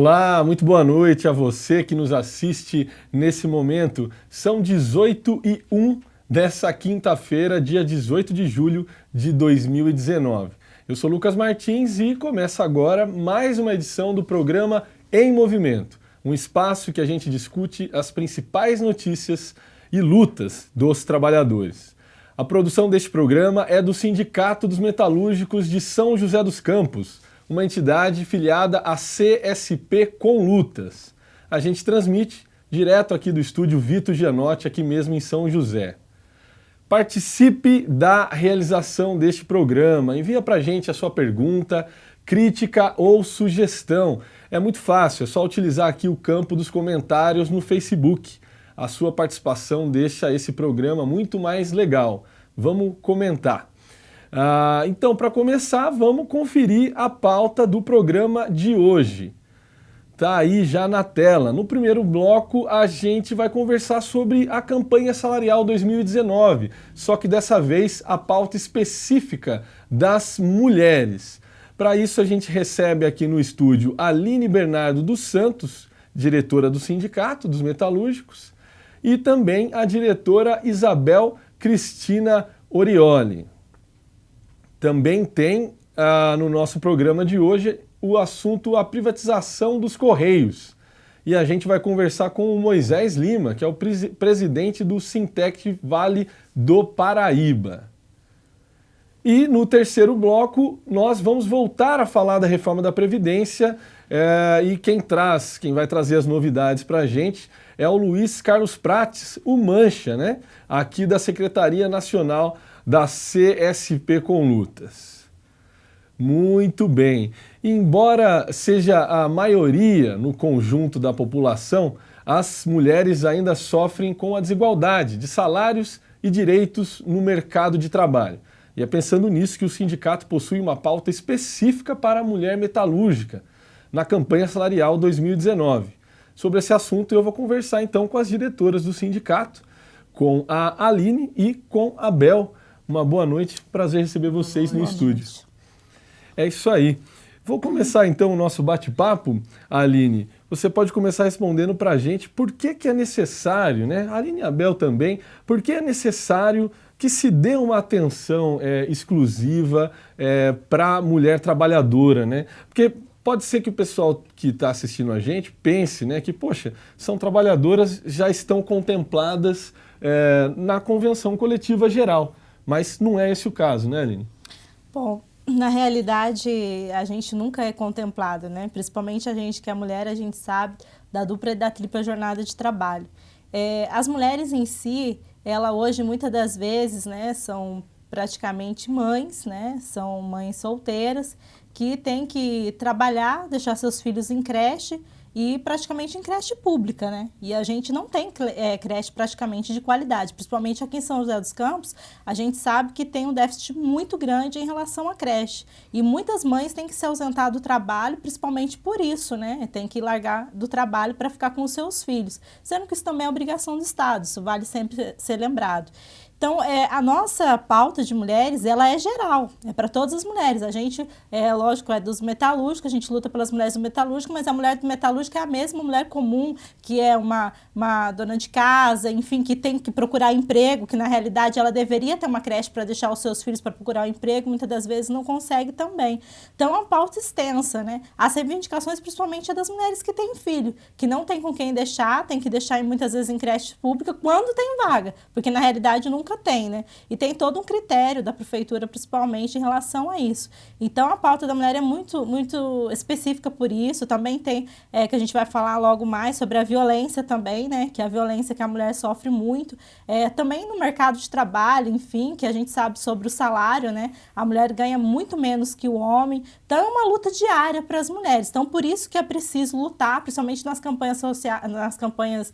Olá, muito boa noite a você que nos assiste nesse momento. São 18h01 dessa quinta-feira, dia 18 de julho de 2019. Eu sou Lucas Martins e começa agora mais uma edição do programa Em Movimento, um espaço que a gente discute as principais notícias e lutas dos trabalhadores. A produção deste programa é do Sindicato dos Metalúrgicos de São José dos Campos, uma entidade filiada à CSP com Lutas. A gente transmite direto aqui do estúdio Vitor Gianotti, aqui mesmo em São José. Participe da realização deste programa, envia pra gente a sua pergunta, crítica ou sugestão. É muito fácil, é só utilizar aqui o campo dos comentários no Facebook. A sua participação deixa esse programa muito mais legal. Vamos comentar. Então, para começar, vamos conferir a pauta do programa de hoje. Tá aí já na tela. No primeiro bloco, a gente vai conversar sobre a campanha salarial 2019, só que dessa vez a pauta específica das mulheres. Para isso, a gente recebe aqui no estúdio a Aline Bernardo dos Santos, diretora do Sindicato dos Metalúrgicos, e também a diretora Isabel Cristina Orioli. Também tem no nosso programa de hoje o assunto a privatização dos Correios. E a gente vai conversar com o Moisés Lima, que é o presidente do Sintec Vale do Paraíba. E no terceiro bloco nós vamos voltar a falar da reforma da Previdência e quem vai trazer as novidades para a gente é o Luiz Carlos Prates, o Mancha, né? Aqui da Secretaria Nacional da CSP com Lutas. Muito bem. Embora seja a maioria no conjunto da população, as mulheres ainda sofrem com a desigualdade de salários e direitos no mercado de trabalho. E é pensando nisso que o sindicato possui uma pauta específica para a mulher metalúrgica na campanha salarial 2019. Sobre esse assunto eu vou conversar então com as diretoras do sindicato, com a Aline e com a Bel. Uma boa noite, prazer receber vocês no estúdio. É isso aí. Vou começar então o nosso bate-papo, Aline. Você pode começar respondendo para a gente por que é necessário, né? A Aline e a Bel também, por que é necessário que se dê uma atenção exclusiva para a mulher trabalhadora, né? Porque pode ser que o pessoal que está assistindo a gente pense, né, que, poxa, são trabalhadoras, já estão contempladas na Convenção Coletiva Geral. Mas não é esse o caso, né, Aline? Bom, na realidade, a gente nunca é contemplado, né? Principalmente a gente que é mulher, a gente sabe da dupla e da tripla jornada de trabalho. As mulheres em si, ela hoje, muitas das vezes, né, são praticamente mães, né? São mães solteiras que têm que trabalhar, deixar seus filhos em creche e praticamente em creche pública, né? E a gente não tem creche praticamente de qualidade, principalmente aqui em São José dos Campos, a gente sabe que tem um déficit muito grande em relação à creche. E muitas mães têm que se ausentar do trabalho, principalmente por isso, né? Tem que largar do trabalho para ficar com os seus filhos, sendo que isso também é obrigação do Estado, isso vale sempre ser lembrado. Então, a nossa pauta de mulheres, ela é geral, é para todas as mulheres. A gente, lógico, é dos metalúrgicos, a gente luta pelas mulheres do metalúrgico, mas a mulher do metalúrgico é a mesma mulher comum, que é uma dona de casa, enfim, que tem que procurar emprego, que na realidade ela deveria ter uma creche para deixar os seus filhos para procurar um emprego, muitas das vezes não consegue também. Então, é uma pauta extensa, né? As reivindicações, principalmente, é das mulheres que têm filho, que não tem com quem deixar, tem que deixar muitas vezes em creche pública quando tem vaga, porque na realidade nunca tem, né? E tem todo um critério da prefeitura, principalmente, em relação a isso. Então, a pauta da mulher é muito, muito específica por isso. Também tem, que a gente vai falar logo mais sobre a violência também, né? Que é a violência que a mulher sofre muito. Também no mercado de trabalho, enfim, que a gente sabe sobre o salário, né? A mulher ganha muito menos que o homem. Então, é uma luta diária para as mulheres. Então, por isso que é preciso lutar, principalmente nas campanhas sociais, nas campanhas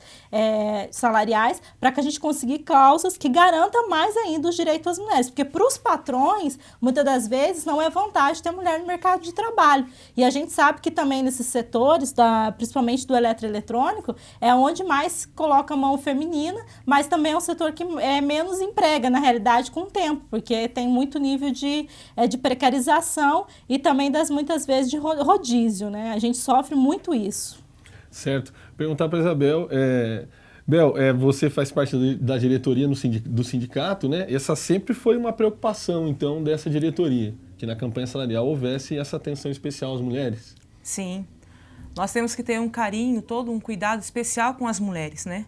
salariais, para que a gente consiga causas que garantam garanta mais ainda os direitos das mulheres, porque para os patrões, muitas das vezes, não é vantagem ter mulher no mercado de trabalho. E a gente sabe que também nesses setores, principalmente do eletroeletrônico, é onde mais coloca a mão feminina, mas também é um setor que menos emprega, na realidade, com o tempo, porque tem muito nível de precarização e também muitas vezes de rodízio, né? A gente sofre muito isso. Certo. Perguntar para a Isabel, Bel, você faz parte da diretoria do sindicato, né? Essa sempre foi uma preocupação, então, dessa diretoria, que na campanha salarial houvesse essa atenção especial às mulheres? Sim. Nós temos que ter um carinho, todo um cuidado especial com as mulheres, né?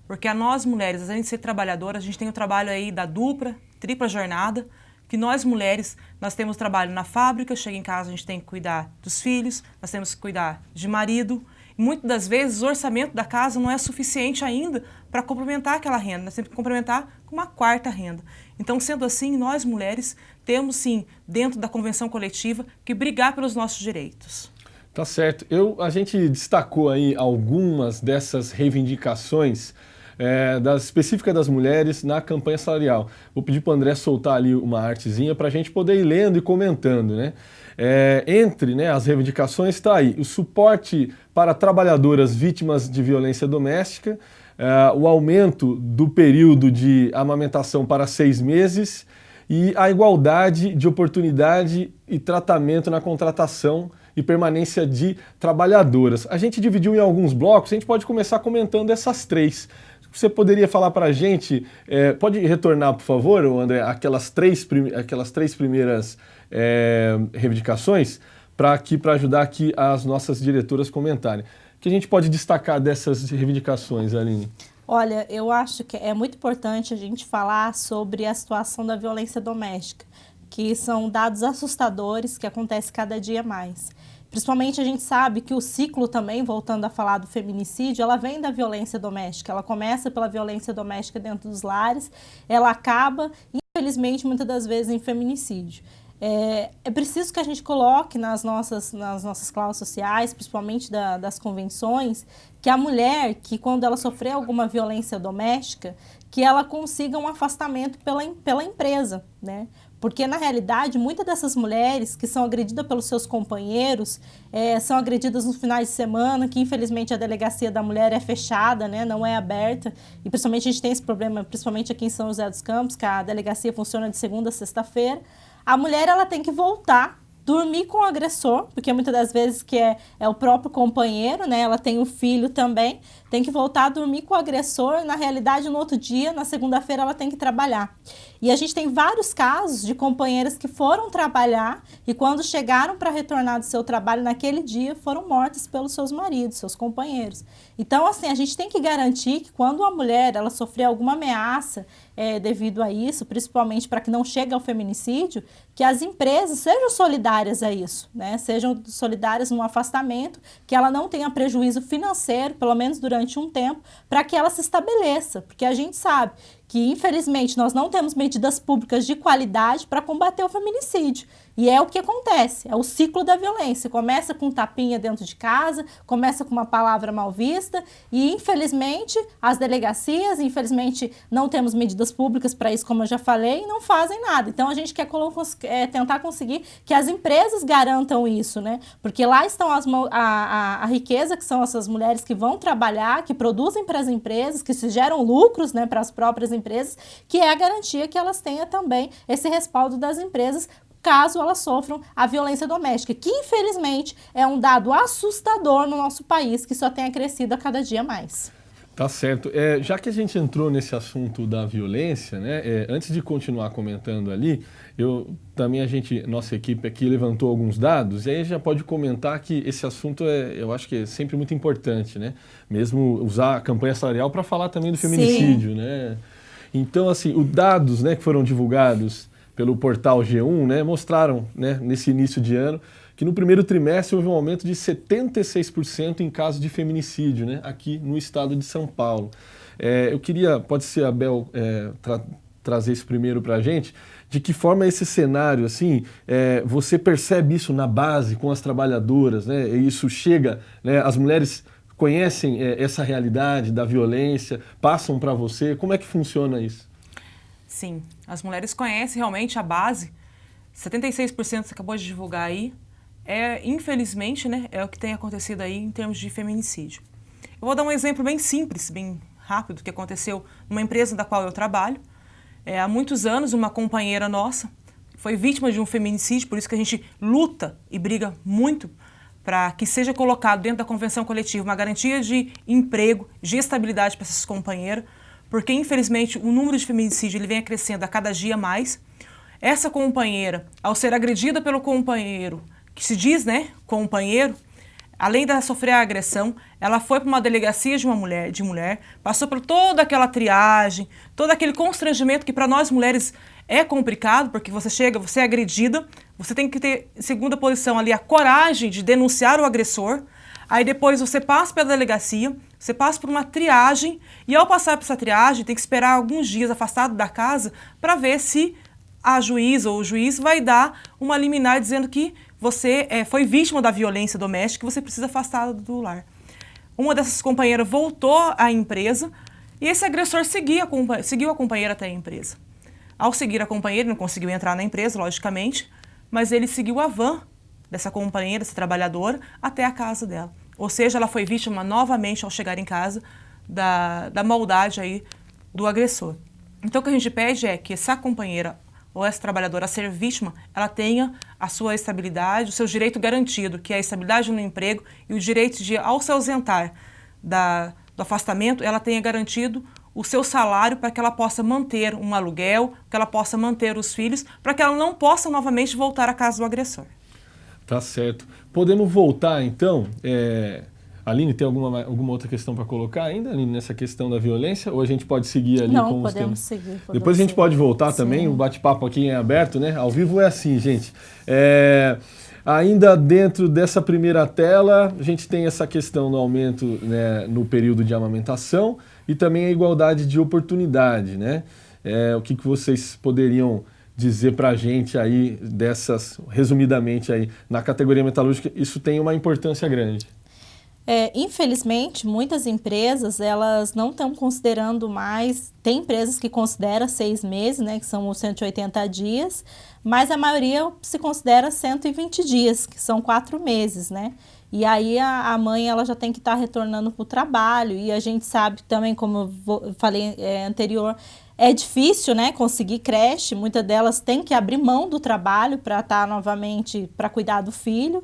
Porque a nós mulheres, além de ser trabalhadoras, a gente tem o trabalho aí da dupla, tripla jornada, que nós mulheres, nós temos trabalho na fábrica, chega em casa a gente tem que cuidar dos filhos, nós temos que cuidar de marido. E muitas das vezes o orçamento da casa não é suficiente ainda para complementar aquela renda, nós temos que complementar com uma quarta renda. Então, sendo assim, nós mulheres temos sim, dentro da convenção coletiva, que brigar pelos nossos direitos. Tá certo. A gente destacou aí algumas dessas reivindicações específica das mulheres na campanha salarial. Vou pedir para o André soltar ali uma artezinha para a gente poder ir lendo e comentando, né? Entre as reivindicações está aí o suporte para trabalhadoras vítimas de violência doméstica, o aumento do período de amamentação para 6 meses e a igualdade de oportunidade e tratamento na contratação e permanência de trabalhadoras. A gente dividiu em alguns blocos, a gente pode começar comentando essas 3. Você poderia falar para a gente, pode retornar, por favor, André, aquelas três primeiras reivindicações, para ajudar aqui as nossas diretoras a comentarem. O que a gente pode destacar dessas reivindicações, Aline? Olha, eu acho que é muito importante a gente falar sobre a situação da violência doméstica, que são dados assustadores que acontecem cada dia mais. Principalmente a gente sabe que o ciclo também, voltando a falar do feminicídio, ela vem da violência doméstica. Ela começa pela violência doméstica dentro dos lares, ela acaba, infelizmente, muitas das vezes em feminicídio. É preciso que a gente coloque nas nossas cláusulas sociais, principalmente das convenções, que a mulher, que quando ela sofrer alguma violência doméstica, que ela consiga um afastamento pela empresa, né? Porque, na realidade, muitas dessas mulheres que são agredidas pelos seus companheiros são agredidas nos finais de semana, que, infelizmente, a delegacia da mulher é fechada, né, não é aberta. E, principalmente, a gente tem esse problema, principalmente aqui em São José dos Campos, que a delegacia funciona de segunda a sexta-feira. A mulher ela tem que voltar, dormir com o agressor, porque muitas das vezes que é o próprio companheiro, né, ela tem o filho também, tem que voltar a dormir com o agressor, na realidade no outro dia, na segunda-feira ela tem que trabalhar. E a gente tem vários casos de companheiras que foram trabalhar e quando chegaram para retornar do seu trabalho naquele dia, foram mortas pelos seus maridos, seus companheiros. Então, assim, a gente tem que garantir que quando a mulher ela sofrer alguma ameaça devido a isso, principalmente para que não chegue ao feminicídio, que as empresas sejam solidárias a isso, né? Sejam solidárias no afastamento, que ela não tenha prejuízo financeiro, pelo menos durante um tempo, para que ela se estabeleça, porque a gente sabe que, infelizmente, nós não temos medidas públicas de qualidade para combater o feminicídio. E é o que acontece, é o ciclo da violência. Começa com um tapinha dentro de casa, começa com uma palavra mal vista e, infelizmente, as delegacias, infelizmente, não temos medidas públicas para isso, como eu já falei, e não fazem nada. Então, a gente quer tentar conseguir que as empresas garantam isso, né? Porque lá estão a riqueza, que são essas mulheres que vão trabalhar, que produzem para as empresas, que se geram lucros, né, para as próprias empresas, que é a garantia que elas tenham também esse respaldo das empresas, caso elas sofram a violência doméstica, que infelizmente é um dado assustador no nosso país, que só tem crescido a cada dia mais. Tá certo. Já que a gente entrou nesse assunto da violência, né, antes de continuar comentando ali, nossa equipe aqui levantou alguns dados, e aí já pode comentar que esse assunto eu acho que é sempre muito importante, né? Mesmo usar a campanha salarial para falar também do feminicídio, né? Então, assim, os dados, né, que foram divulgados pelo portal G1, né, mostraram, né, nesse início de ano, que no primeiro trimestre houve um aumento de 76% em casos de feminicídio, né, aqui no estado de São Paulo. Eu queria, pode ser a Bel trazer isso primeiro para a gente, de que forma esse cenário, assim, você percebe isso na base com as trabalhadoras, né, e isso chega, né, as mulheres conhecem essa realidade da violência, passam para você, como é que funciona isso? Sim, as mulheres conhecem realmente a base, 76% você acabou de divulgar aí, infelizmente, né, é o que tem acontecido aí em termos de feminicídio. Eu vou dar um exemplo bem simples, bem rápido, que aconteceu numa empresa da qual eu trabalho. Há muitos anos, uma companheira nossa foi vítima de um feminicídio, por isso que a gente luta e briga muito para que seja colocado dentro da convenção coletiva uma garantia de emprego, de estabilidade para essas companheiras, porque infelizmente o número de feminicídio ele vem crescendo a cada dia mais. Essa companheira, ao ser agredida pelo companheiro, que se diz, né, companheiro, além de sofrer a agressão, ela foi para uma delegacia de mulher, passou por toda aquela triagem, todo aquele constrangimento que para nós mulheres é complicado, porque você chega, você é agredida, você tem que ter, em segunda posição ali, a coragem de denunciar o agressor, aí depois você passa pela delegacia, você passa por uma triagem, e ao passar por essa triagem, tem que esperar alguns dias afastado da casa para ver se a juíza ou o juiz vai dar uma liminar dizendo que você foi vítima da violência doméstica e você precisa afastar do lar. Uma dessas companheiras voltou à empresa e esse agressor seguiu a companheira até a empresa. Ao seguir a companheira, não conseguiu entrar na empresa, logicamente, mas ele seguiu a van dessa companheira, dessa trabalhadora, até a casa dela. Ou seja, ela foi vítima novamente, ao chegar em casa, da maldade aí do agressor. Então, o que a gente pede é que essa companheira ou essa trabalhadora a ser vítima, ela tenha a sua estabilidade, o seu direito garantido, que é a estabilidade no emprego e o direito de, ao se ausentar do afastamento, ela tenha garantido o seu salário para que ela possa manter um aluguel, que ela possa manter os filhos, para que ela não possa novamente voltar à casa do agressor. Tá certo. Podemos voltar, então? Aline, tem alguma outra questão para colocar ainda, Aline, nessa questão da violência? Ou a gente pode seguir ali com os temas? Não, podemos seguir. Depois a gente pode voltar também, o bate-papo aqui é aberto, né? Ao vivo é assim, gente. Ainda dentro dessa primeira tela, a gente tem essa questão do aumento, né, no período de amamentação e também a igualdade de oportunidade, né? O que vocês poderiam dizer para a gente aí resumidamente aí, na categoria metalúrgica, isso tem uma importância grande. Infelizmente, muitas empresas, elas não estão considerando mais, tem empresas que consideram 6 meses, né, que são os 180 dias, mas a maioria se considera 120 dias, que são 4 meses, né? E aí a mãe, ela já tem que estar retornando para o trabalho, e a gente sabe também, como eu falei anterior, é difícil, né, conseguir creche, muitas delas têm que abrir mão do trabalho para estar novamente, para cuidar do filho.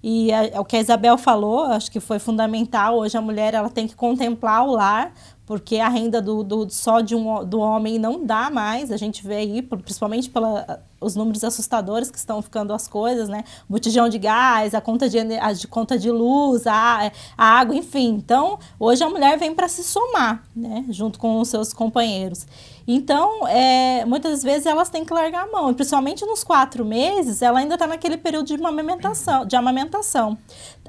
E o que a Isabel falou, acho que foi fundamental. Hoje a mulher ela tem que contemplar o lar, porque a renda só do homem não dá mais. A gente vê aí, principalmente pelos números assustadores que estão ficando as coisas, né? O botijão de gás, a conta de luz, a água, enfim. Então, hoje a mulher vem para se somar, né? Junto com os seus companheiros. Então, muitas vezes elas têm que largar a mão. E principalmente nos 4 meses, ela ainda está naquele período de amamentação.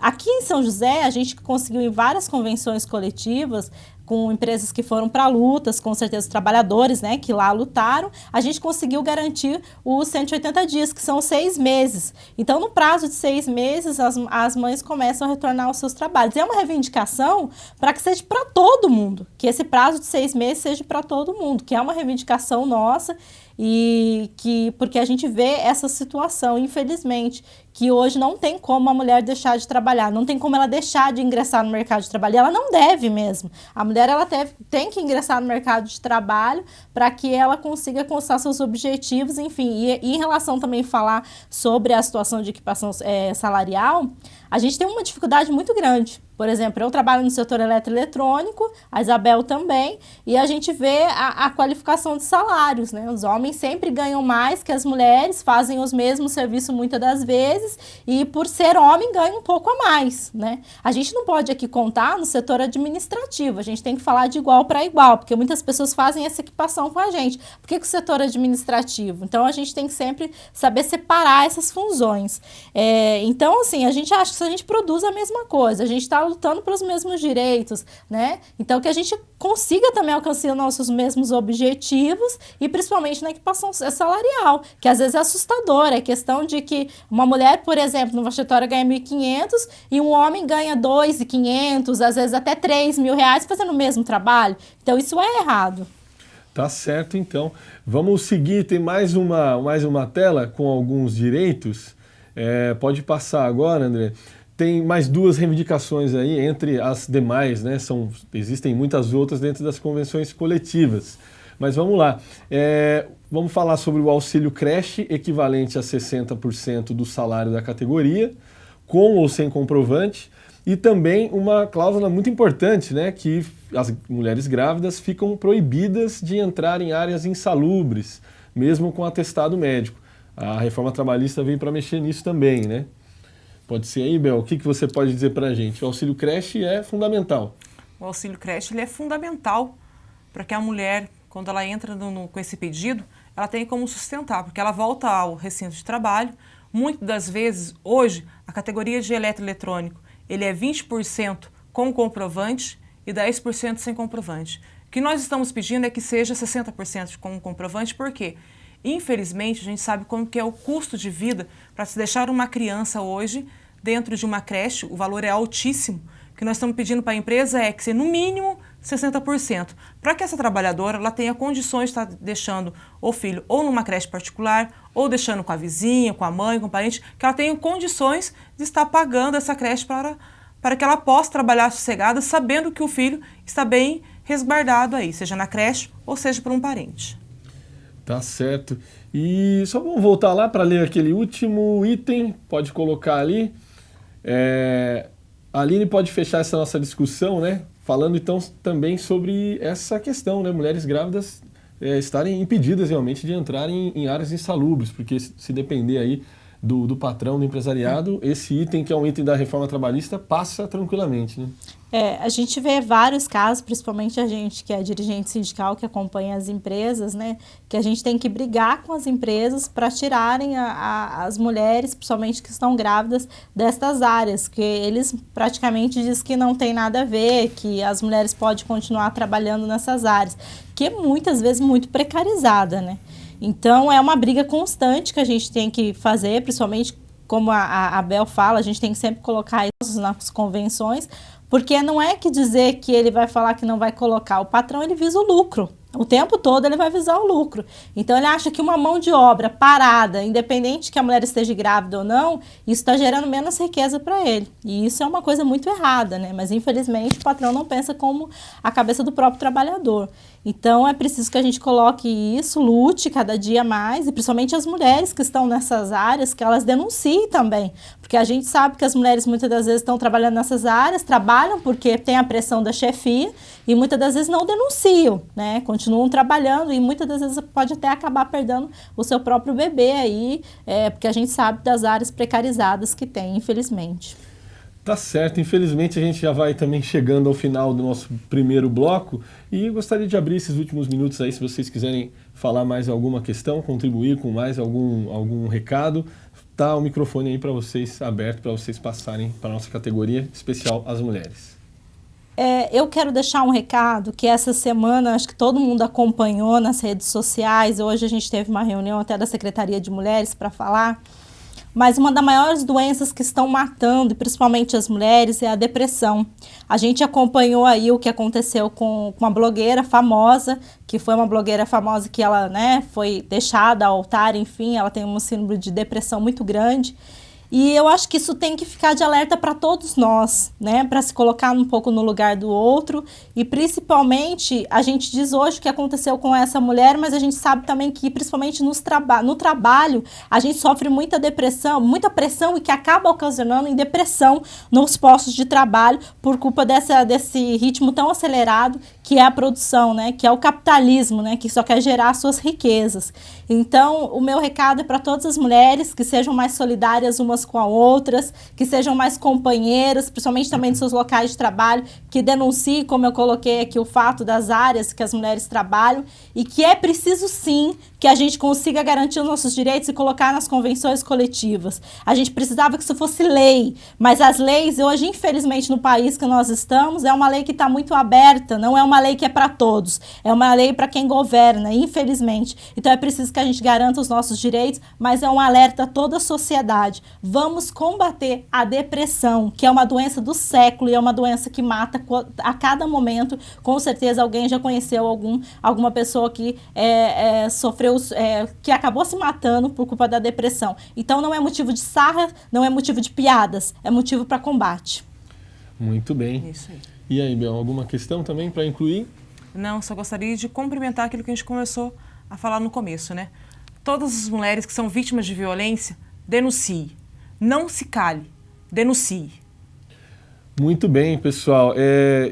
Aqui em São José, a gente conseguiu em várias convenções coletivas, com empresas que foram para lutas, com certeza os trabalhadores, né, que lá lutaram, a gente conseguiu garantir os 180 dias, que são 6 meses. Então, no prazo de 6 meses, as mães começam a retornar aos seus trabalhos. E é uma reivindicação para que seja para todo mundo, que esse prazo de 6 meses seja para todo mundo, que é uma reivindicação nossa, porque a gente vê essa situação, infelizmente, que hoje não tem como a mulher deixar de trabalhar, não tem como ela deixar de ingressar no mercado de trabalho, e ela não deve mesmo. A mulher ela tem que ingressar no mercado de trabalho para que ela consiga alcançar seus objetivos, enfim. E em relação também a falar sobre a situação de equipação salarial, a gente tem uma dificuldade muito grande. Por exemplo, eu trabalho no setor eletroeletrônico, a Isabel também, e a gente vê a qualificação de salários, né? Os homens sempre ganham mais que as mulheres, fazem os mesmos serviços muitas das vezes, e por ser homem ganham um pouco a mais, né? A gente não pode aqui contar no setor administrativo, a gente tem que falar de igual para igual, porque muitas pessoas fazem essa equipação com a gente. Por que o setor administrativo? Então, a gente tem que sempre saber separar essas funções. Então, assim, a gente acha que se a gente produz a mesma coisa, a gente está lutando pelos mesmos direitos, né? Então, que a gente consiga também alcançar nossos mesmos objetivos e principalmente na equipação salarial, que às vezes é assustador. É questão de que uma mulher, por exemplo, no vestiário ganha 1.500 e um homem ganha 2.500, às vezes até 3.000 reais fazendo o mesmo trabalho. Então, isso é errado. Tá certo, então. Vamos seguir, tem mais uma tela com alguns direitos. Pode passar agora, André. Tem mais duas reivindicações aí, entre as demais, né? Existem muitas outras dentro das convenções coletivas. Mas vamos lá. Vamos falar sobre o auxílio creche, equivalente a 60% do salário da categoria, com ou sem comprovante. E também uma cláusula muito importante, né, que as mulheres grávidas ficam proibidas de entrar em áreas insalubres, mesmo com atestado médico. A reforma trabalhista veio para mexer nisso também, né? Pode ser aí, Bel, o que você pode dizer para a gente? O auxílio creche é fundamental. O auxílio creche ele é fundamental para que a mulher, quando ela entra com esse pedido, ela tenha como sustentar, porque ela volta ao recinto de trabalho. Muitas das vezes, hoje, a categoria de eletroeletrônico, ele é 20% com comprovante e 10% sem comprovante. O que nós estamos pedindo é que seja 60% com comprovante, porque, infelizmente, a gente sabe como que é o custo de vida para se deixar uma criança hoje dentro de uma creche, o valor é altíssimo. O que nós estamos pedindo para a empresa é que seja, no mínimo, 60%, para que essa trabalhadora ela tenha condições de estar deixando o filho ou numa creche particular, ou deixando com a vizinha, com a mãe, com o parente, que ela tenha condições de estar pagando essa creche para que ela possa trabalhar sossegada, sabendo que o filho está bem resguardado aí, seja na creche ou seja por um parente. Tá certo. E só vamos voltar lá para ler aquele último item, pode colocar ali. A Aline pode fechar essa nossa discussão, né? Falando então também sobre essa questão, né? Mulheres grávidas estarem impedidas realmente de entrarem em áreas insalubres, porque se depender aí do patrão, do empresariado, esse item, que é um item da reforma trabalhista, passa tranquilamente, né? A gente vê vários casos, principalmente a gente que é dirigente sindical, que acompanha as empresas, né, que a gente tem que brigar com as empresas para tirarem as mulheres, principalmente que estão grávidas, destas áreas, que eles praticamente dizem que não tem nada a ver, que as mulheres podem continuar trabalhando nessas áreas, que é muitas vezes muito precarizada, né? Então, é uma briga constante que a gente tem que fazer, principalmente como a Bel fala, a gente tem que sempre colocar isso nas convenções, porque não é que dizer que ele vai falar que não vai colocar. O patrão, ele visa o lucro. O tempo todo ele vai visar o lucro. Então, ele acha que uma mão de obra parada, independente que a mulher esteja grávida ou não, isso está gerando menos riqueza para ele. E isso é uma coisa muito errada, né? Mas, infelizmente, o patrão não pensa como a cabeça do próprio trabalhador. Então, é preciso que a gente coloque isso, lute cada dia mais, e principalmente as mulheres que estão nessas áreas, que elas denunciem também. Porque a gente sabe que as mulheres muitas das vezes estão trabalhando nessas áreas, trabalham porque tem a pressão da chefia, e muitas das vezes não denunciam, né? Continuam trabalhando e muitas das vezes pode até acabar perdendo o seu próprio bebê aí, porque a gente sabe das áreas precarizadas que tem, infelizmente. Tá certo, infelizmente a gente já vai também chegando ao final do nosso primeiro bloco e gostaria de abrir esses últimos minutos aí, se vocês quiserem falar mais alguma questão, contribuir com mais algum recado, tá o microfone aí para vocês aberto, para vocês passarem para a nossa categoria especial, as mulheres. Eu quero deixar um recado que essa semana, acho que todo mundo acompanhou nas redes sociais, hoje a gente teve uma reunião até da Secretaria de Mulheres para falar, mas uma das maiores doenças que estão matando, principalmente as mulheres, é a depressão. A gente acompanhou aí o que aconteceu com uma blogueira famosa, que foi uma blogueira famosa que ela, né, foi deixada ao altar, enfim, ela tem um síndrome de depressão muito grande. E eu acho que isso tem que ficar de alerta para todos nós, né? Para se colocar um pouco no lugar do outro. E principalmente, a gente diz hoje o que aconteceu com essa mulher, mas a gente sabe também que, principalmente no trabalho, a gente sofre muita depressão, muita pressão e que acaba ocasionando em depressão nos postos de trabalho por culpa desse ritmo tão acelerado que é a produção, né? Que é o capitalismo, né? Que só quer gerar suas riquezas. Então, o meu recado é para todas as mulheres que sejam mais solidárias umas com as outras, que sejam mais companheiras, principalmente também de seus locais de trabalho, que denunciem, como eu coloquei aqui, o fato das áreas que as mulheres trabalham e que é preciso sim que a gente consiga garantir os nossos direitos e colocar nas convenções coletivas. A gente precisava que isso fosse lei, mas as leis hoje, infelizmente, no país que nós estamos, é uma lei que está muito aberta, não é uma uma lei que é para todos, é uma lei para quem governa, infelizmente. Então é preciso que a gente garanta os nossos direitos, mas é um alerta a toda a sociedade. Vamos combater a depressão, que é uma doença do século e é uma doença que mata a cada momento. Com certeza alguém já conheceu alguma pessoa que sofreu, que acabou se matando por culpa da depressão. Então não é motivo de sarra, não é motivo de piadas, é motivo para combate. Muito bem. Isso aí. E aí, Bel, alguma questão também para incluir? Não, só gostaria de complementar aquilo que a gente começou a falar no começo, né? Todas as mulheres que são vítimas de violência, denuncie. Não se cale, denuncie. Muito bem, pessoal.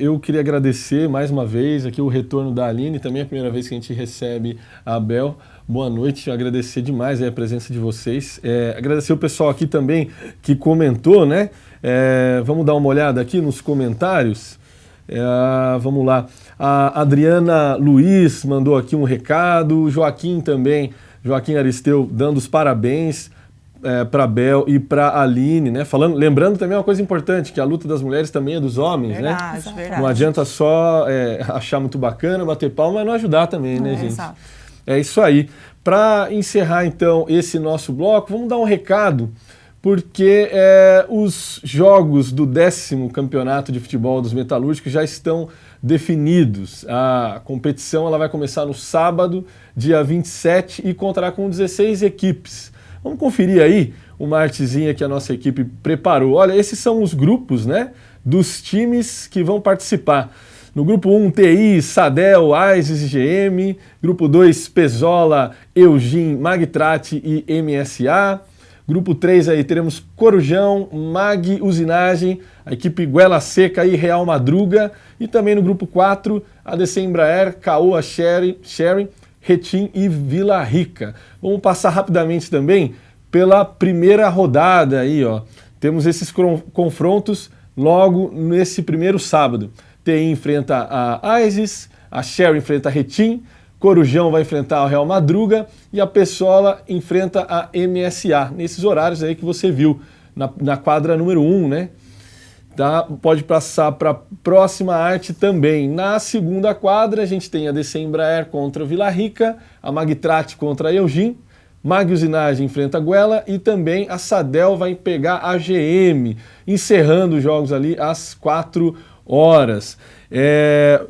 Eu queria agradecer mais uma vez aqui o retorno da Aline, também é a primeira vez que a gente recebe a Bel. Boa noite, agradecer demais a presença de vocês. Agradecer o pessoal aqui também que comentou, né? Vamos dar uma olhada aqui nos comentários. Vamos lá. A Adriana Luiz mandou aqui um recado, o Joaquim também, Joaquim Aristeu, dando os parabéns para a Bel e para a Aline, né? Lembrando também uma coisa importante, que a luta das mulheres também é dos homens, verdade, né? Verdade. Não adianta só achar muito bacana, bater palma, mas não ajudar também, né, gente? Exato. É isso aí. Para encerrar, então, esse nosso bloco, vamos dar um recado, porque os jogos do 10º Campeonato de Futebol dos Metalúrgicos já estão definidos. A competição ela vai começar no sábado, dia 27, e contará com 16 equipes. Vamos conferir aí uma artezinha que a nossa equipe preparou. Olha, esses são os grupos, né, dos times que vão participar. No grupo 1, TI, Sadel, Aises e GM. Grupo 2, Pezola, Eugin, Magtrate e MSA. Grupo 3 aí teremos Corujão, Mag Usinagem, a equipe Goela Seca e Real Madruga. E também no grupo 4, ADC Embraer, Caoa Sharing, Retim e Vila Rica. Vamos passar rapidamente também pela primeira rodada aí, ó. Temos esses confrontos logo nesse primeiro sábado. TI enfrenta a Aises, a Sharing enfrenta a Retim, Corujão vai enfrentar o Real Madruga e a Pessola enfrenta a MSA, nesses horários aí que você viu na quadra número 1, né? Tá? Pode passar para a próxima arte também. Na segunda quadra a gente tem a DC Embraer contra o Vila Rica, a Magtrate contra a Eugin, Mag Usinagem enfrenta a Goela e também a Sadel vai pegar a GM, encerrando os jogos ali às 4 horas.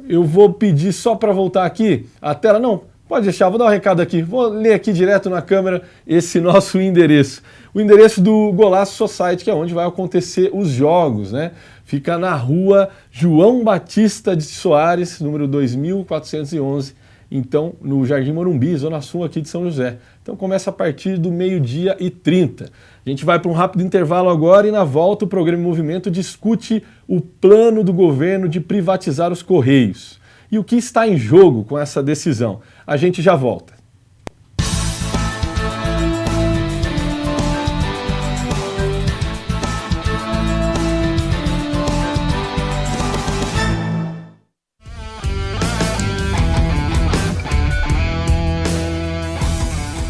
Eu vou pedir só para voltar aqui a tela. Não, pode deixar, vou dar um recado aqui. Vou ler aqui direto na câmera esse nosso endereço. O endereço do Golaço Society, que é onde vai acontecer os jogos, né? Fica na rua João Batista de Soares, número 2411, então no Jardim Morumbi, Zona Sul aqui de São José. Então começa a partir do 12h30. A gente vai para um rápido intervalo agora e na volta o programa em Movimento discute o plano do governo de privatizar os Correios. E o que está em jogo com essa decisão? A gente já volta.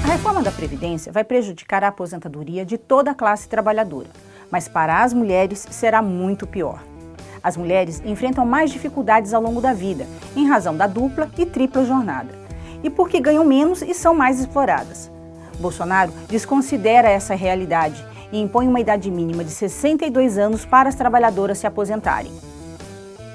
A reforma da Previdência vai prejudicar a aposentadoria de toda a classe trabalhadora, mas para as mulheres será muito pior. As mulheres enfrentam mais dificuldades ao longo da vida, em razão da dupla e tripla jornada, e porque ganham menos e são mais exploradas. Bolsonaro desconsidera essa realidade e impõe uma idade mínima de 62 anos para as trabalhadoras se aposentarem.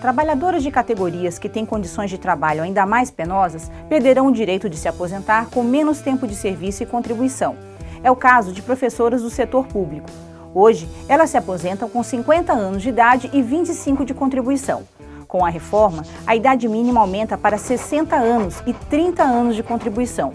Trabalhadoras de categorias que têm condições de trabalho ainda mais penosas perderão o direito de se aposentar com menos tempo de serviço e contribuição. É o caso de professoras do setor público. Hoje, elas se aposentam com 50 anos de idade e 25 de contribuição. Com a reforma, a idade mínima aumenta para 60 anos e 30 anos de contribuição.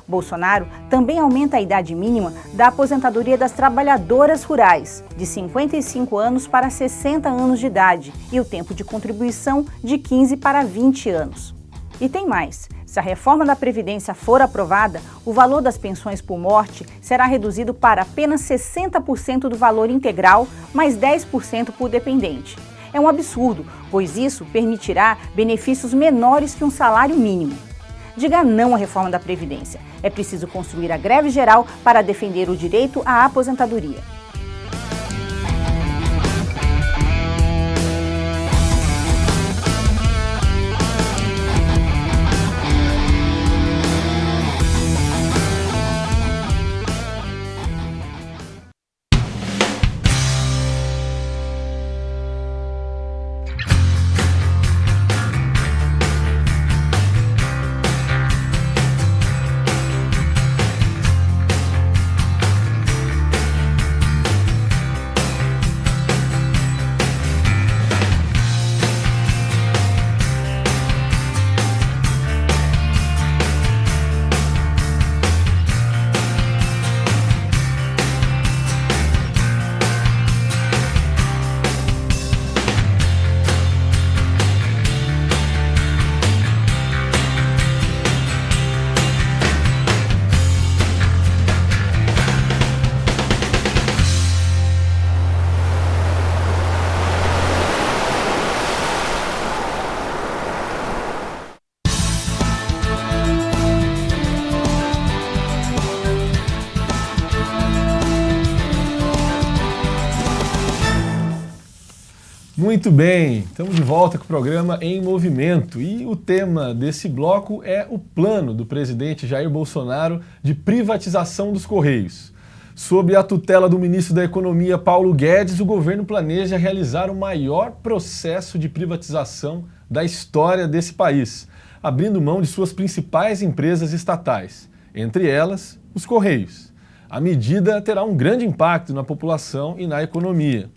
Bolsonaro também aumenta a idade mínima da aposentadoria das trabalhadoras rurais, de 55 anos para 60 anos de idade, e o tempo de contribuição de 15 para 20 anos. E tem mais. Se a reforma da Previdência for aprovada, o valor das pensões por morte será reduzido para apenas 60% do valor integral, mais 10% por dependente. É um absurdo, pois isso permitirá benefícios menores que um salário mínimo. Diga não à reforma da Previdência. É preciso construir a greve geral para defender o direito à aposentadoria. Muito bem, estamos de volta com o programa Em Movimento e o tema desse bloco é o plano do presidente Jair Bolsonaro de privatização dos Correios. Sob a tutela do ministro da Economia, Paulo Guedes, o governo planeja realizar o maior processo de privatização da história desse país, abrindo mão de suas principais empresas estatais, entre elas os Correios. A medida terá um grande impacto na população e na economia.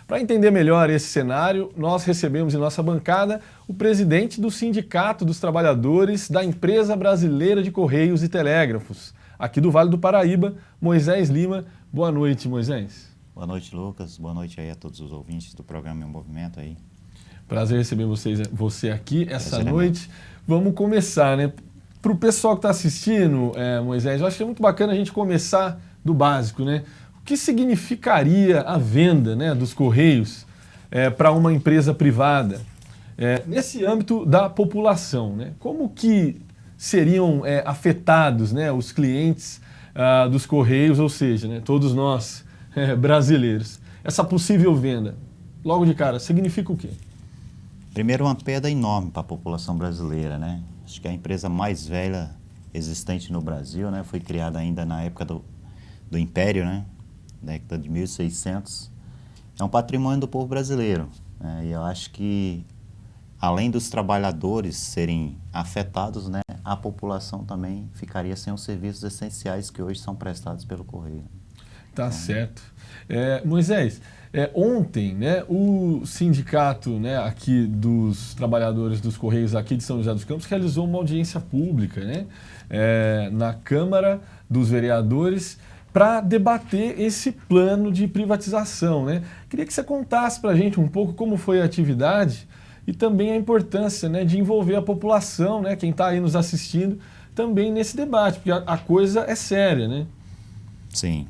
Para entender melhor esse cenário, nós recebemos em nossa bancada o presidente do Sindicato dos Trabalhadores da Empresa Brasileira de Correios e Telégrafos, aqui do Vale do Paraíba, Moisés Lima. Boa noite, Moisés. Boa noite, Lucas. Boa noite aí a todos os ouvintes do programa Em Movimento aí. Prazer receber você aqui essa noite. Vamos começar, né? Para o pessoal que está assistindo, Moisés, eu acho que é muito bacana a gente começar do básico, né? O que significaria a venda, né, dos Correios para uma empresa privada nesse âmbito da população, né? Como que seriam afetados, né, os clientes dos Correios, ou seja, né, todos nós brasileiros? Essa possível venda, logo de cara, significa o quê? Primeiro, uma perda enorme para a população brasileira, né? Acho que é a empresa mais velha existente no Brasil, né? Foi criada ainda na época do Império, né? Década de 1600. É um patrimônio do povo brasileiro, né? E eu acho que, além dos trabalhadores serem afetados, né, a população também ficaria sem os serviços essenciais que hoje são prestados pelo Correio. Tá certo. Moisés, ontem, né, o sindicato, né, aqui dos trabalhadores dos Correios aqui de São José dos Campos realizou uma audiência pública, né, na Câmara dos Vereadores para debater esse plano de privatização, né? Queria que você contasse para a gente um pouco como foi a atividade e também a importância, né, de envolver a população, né, quem está aí nos assistindo, também nesse debate, porque a coisa é séria, né? Sim.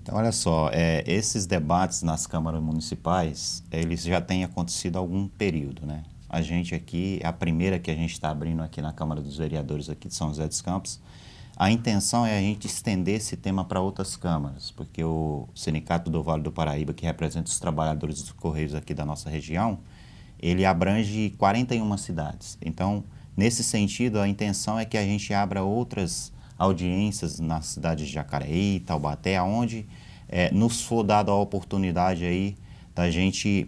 Então, olha só, esses debates nas câmaras municipais, eles já têm acontecido há algum período, né? A gente aqui, a primeira que a gente está abrindo aqui na Câmara dos Vereadores aqui de São José dos Campos, a intenção é a gente estender esse tema para outras câmaras, porque o Sindicato do Vale do Paraíba, que representa os trabalhadores dos Correios aqui da nossa região, ele abrange 41 cidades. Então, nesse sentido, a intenção é que a gente abra outras audiências nas cidades de Jacareí, Taubaté, onde nos for dada a oportunidade aí da gente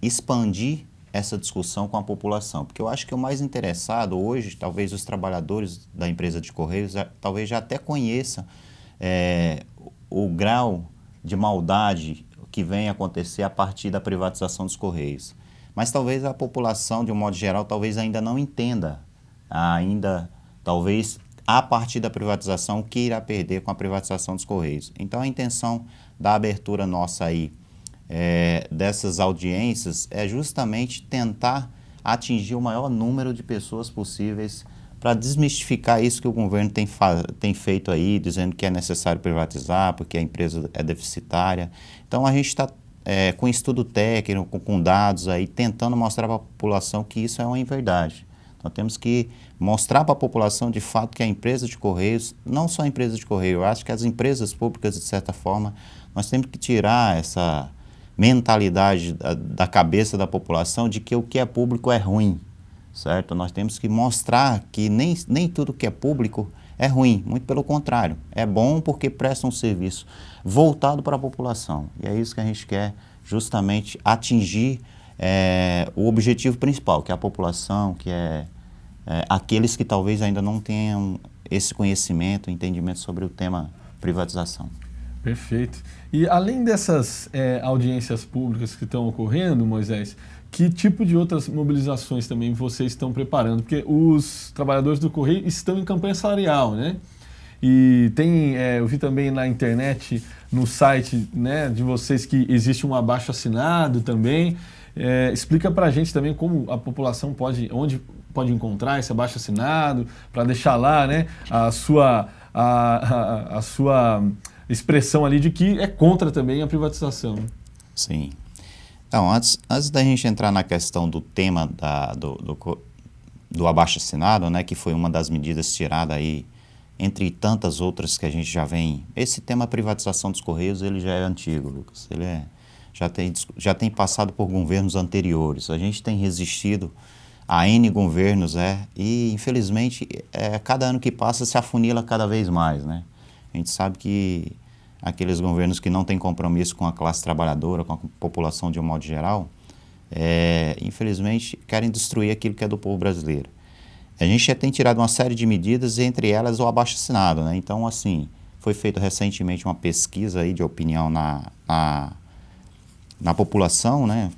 expandir essa discussão com a população. Porque eu acho que o mais interessado hoje, talvez os trabalhadores da empresa de Correios, talvez já até conheçam o grau de maldade que vem acontecer a partir da privatização dos Correios. Mas talvez a população, de um modo geral, talvez ainda não entenda, talvez a partir da privatização, o que irá perder com a privatização dos Correios. Então a intenção da abertura nossa aí, dessas audiências, é justamente tentar atingir o maior número de pessoas possíveis para desmistificar isso que o governo tem feito aí, dizendo que é necessário privatizar porque a empresa é deficitária. Então a gente está com estudo técnico, com dados aí, tentando mostrar para a população que isso é uma inverdade. Nós temos que mostrar para a população de fato que a empresa de Correios, não só a empresa de Correio, eu acho que as empresas públicas, de certa forma, nós temos que tirar essa mentalidade da cabeça da população de que o que é público é ruim, certo? Nós temos que mostrar que nem tudo que é público é ruim, muito pelo contrário, é bom porque presta um serviço voltado para a população. E é isso que a gente quer justamente atingir o objetivo principal, que é a população, que é aqueles que talvez ainda não tenham esse conhecimento, entendimento sobre o tema privatização. Perfeito. E além dessas audiências públicas que estão ocorrendo, Moisés, que tipo de outras mobilizações também vocês estão preparando? Porque os trabalhadores do Correio estão em campanha salarial, né? E tem, eu vi também na internet, no site, né, de vocês, que existe um abaixo-assinado também. Explica pra gente também como a população onde pode encontrar esse abaixo-assinado, para deixar lá, né, a sua expressão ali de que é contra também a privatização. Sim. Então, antes da gente entrar na questão do tema do abaixo-assinado, né, que foi uma das medidas tiradas aí, entre tantas outras que a gente já vem... Esse tema privatização dos Correios, ele já é antigo, Lucas. Ele já tem passado por governos anteriores. A gente tem resistido a N governos, e infelizmente cada ano que passa se afunila cada vez mais, né? A gente sabe que aqueles governos que não têm compromisso com a classe trabalhadora, com a população de um modo geral, infelizmente querem destruir aquilo que é do povo brasileiro. A gente já tem tirado uma série de medidas, entre elas o abaixo-assinado, né? Então, assim, foi feita recentemente uma pesquisa aí de opinião na população, né?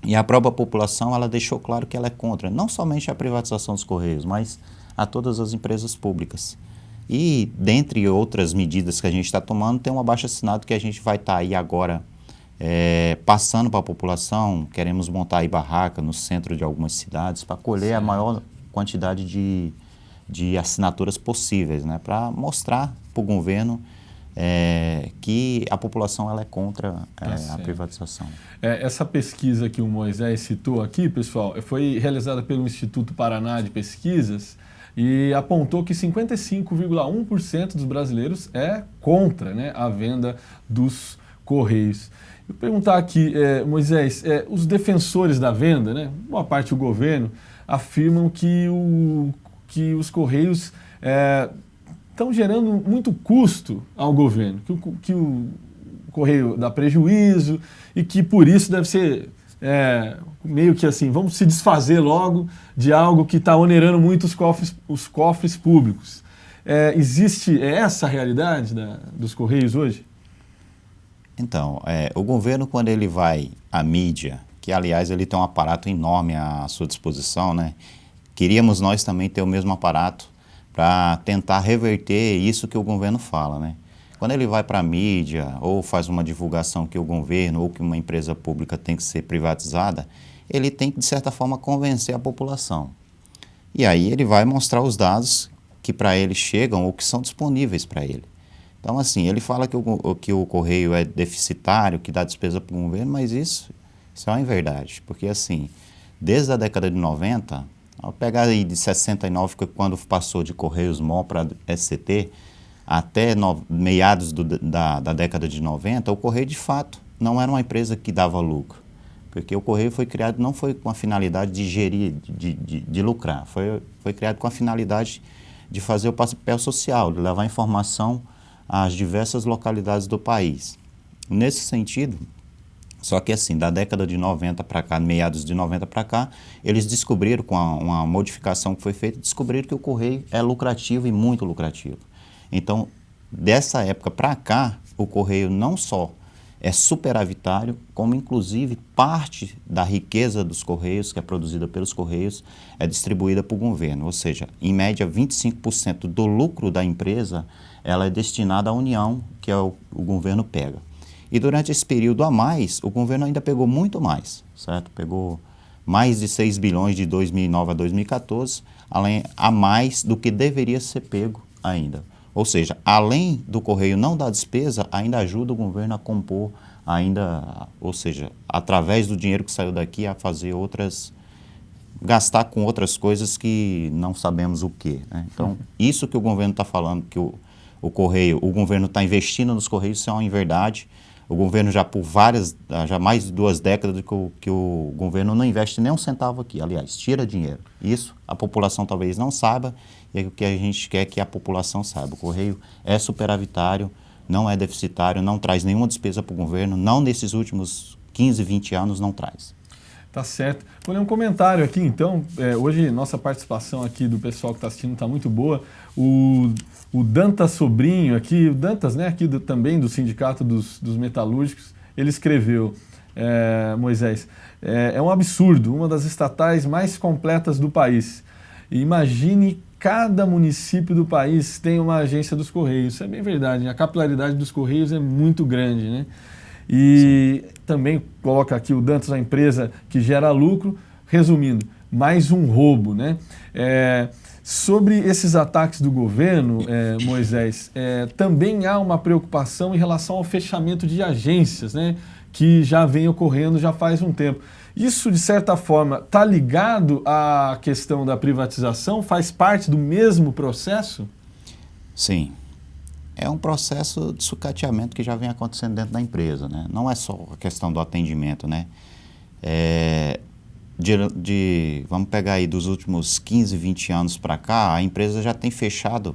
E a própria população, ela deixou claro que ela é contra, não somente a privatização dos Correios, mas a todas as empresas públicas. E, dentre outras medidas que a gente está tomando, tem um abaixo-assinado que a gente vai estar aí agora passando para a população. Queremos montar aí barraca no centro de algumas cidades para colher a maior quantidade de assinaturas possíveis, né? Para mostrar para o governo que a população ela é contra a privatização. Essa pesquisa que o Moisés citou aqui, pessoal, foi realizada pelo Instituto Paraná de Pesquisas e apontou que 55,1% dos brasileiros é contra, né, a venda dos Correios. Eu vou perguntar aqui, Moisés, os defensores da venda, né, boa parte do governo, afirmam que os Correios estão gerando muito custo ao governo, que o Correio dá prejuízo e que por isso deve ser meio que assim, vamos se desfazer logo de algo que está onerando muito os cofres públicos. Existe essa realidade dos Correios hoje? Então, o governo, quando ele vai à mídia, que aliás ele tem um aparato enorme à sua disposição, né? Queríamos nós também ter o mesmo aparato para tentar reverter isso que o governo fala, né? Quando ele vai para a mídia ou faz uma divulgação que o governo ou que uma empresa pública tem que ser privatizada, ele tem que, de certa forma, convencer a população. E aí ele vai mostrar os dados que para ele chegam ou que são disponíveis para ele. Então, assim, ele fala que o Correio é deficitário, que dá despesa para o governo, mas isso é uma inverdade. Porque, assim, desde a década de 90, ao pegar aí de 69, quando passou de Correios MOL para SCT, até meados da década de 90, o Correio, de fato, não era uma empresa que dava lucro. Porque o Correio foi criado, não foi com a finalidade de gerir, de lucrar, foi criado com a finalidade de fazer o papel social, de levar informação às diversas localidades do país. Nesse sentido, só que assim, da década de 90 para cá, meados de 90 para cá, eles descobriram, com uma modificação que foi feita, descobriram que o Correio é lucrativo e muito lucrativo. Então, dessa época para cá, o Correio não só é superavitário, como inclusive parte da riqueza dos Correios, que é produzida pelos Correios, é distribuída para o governo. Ou seja, em média, 25% do lucro da empresa ela é destinada à União, que é o governo pega. E durante esse período a mais, o governo ainda pegou muito mais, certo? Pegou mais de 6 bilhões de 2009 a 2014, a mais do que deveria ser pego ainda. Ou seja, além do Correio não dar despesa, ainda ajuda o governo a compor, ou seja, através do dinheiro que saiu daqui, a fazer gastar com outras coisas que não sabemos o que, né? Então, isso que o governo está falando, que o governo está investindo nos Correios, isso é uma inverdade. O governo já mais de 2 décadas que o governo não investe nem um centavo aqui, aliás, tira dinheiro. Isso a população talvez não saiba, e é o que a gente quer que a população saiba. O Correio é superavitário, não é deficitário, não traz nenhuma despesa para o governo, não nesses últimos 15, 20 anos não traz. Tá certo. Vou ler um comentário aqui, então. Hoje nossa participação aqui do pessoal que está assistindo está muito boa. O Dantas Sobrinho aqui, o Dantas, né, aqui também do Sindicato dos Metalúrgicos, ele escreveu, Moisés, é um absurdo, uma das estatais mais completas do país. Imagine cada município do país tem uma agência dos Correios. Isso é bem verdade, a capilaridade dos Correios é muito grande, né? E sim, também coloca aqui o Dantas, a empresa que gera lucro. Resumindo, mais um roubo, né? Sobre esses ataques do governo, Moisés, também há uma preocupação em relação ao fechamento de agências, né? Que já vem ocorrendo já faz um tempo. Isso, de certa forma, está ligado à questão da privatização? Faz parte do mesmo processo? Sim. é um processo de sucateamento que já vem acontecendo dentro da empresa, né? Não é só a questão do atendimento, né? Vamos pegar aí dos últimos 15, 20 anos para cá, a empresa já tem fechado,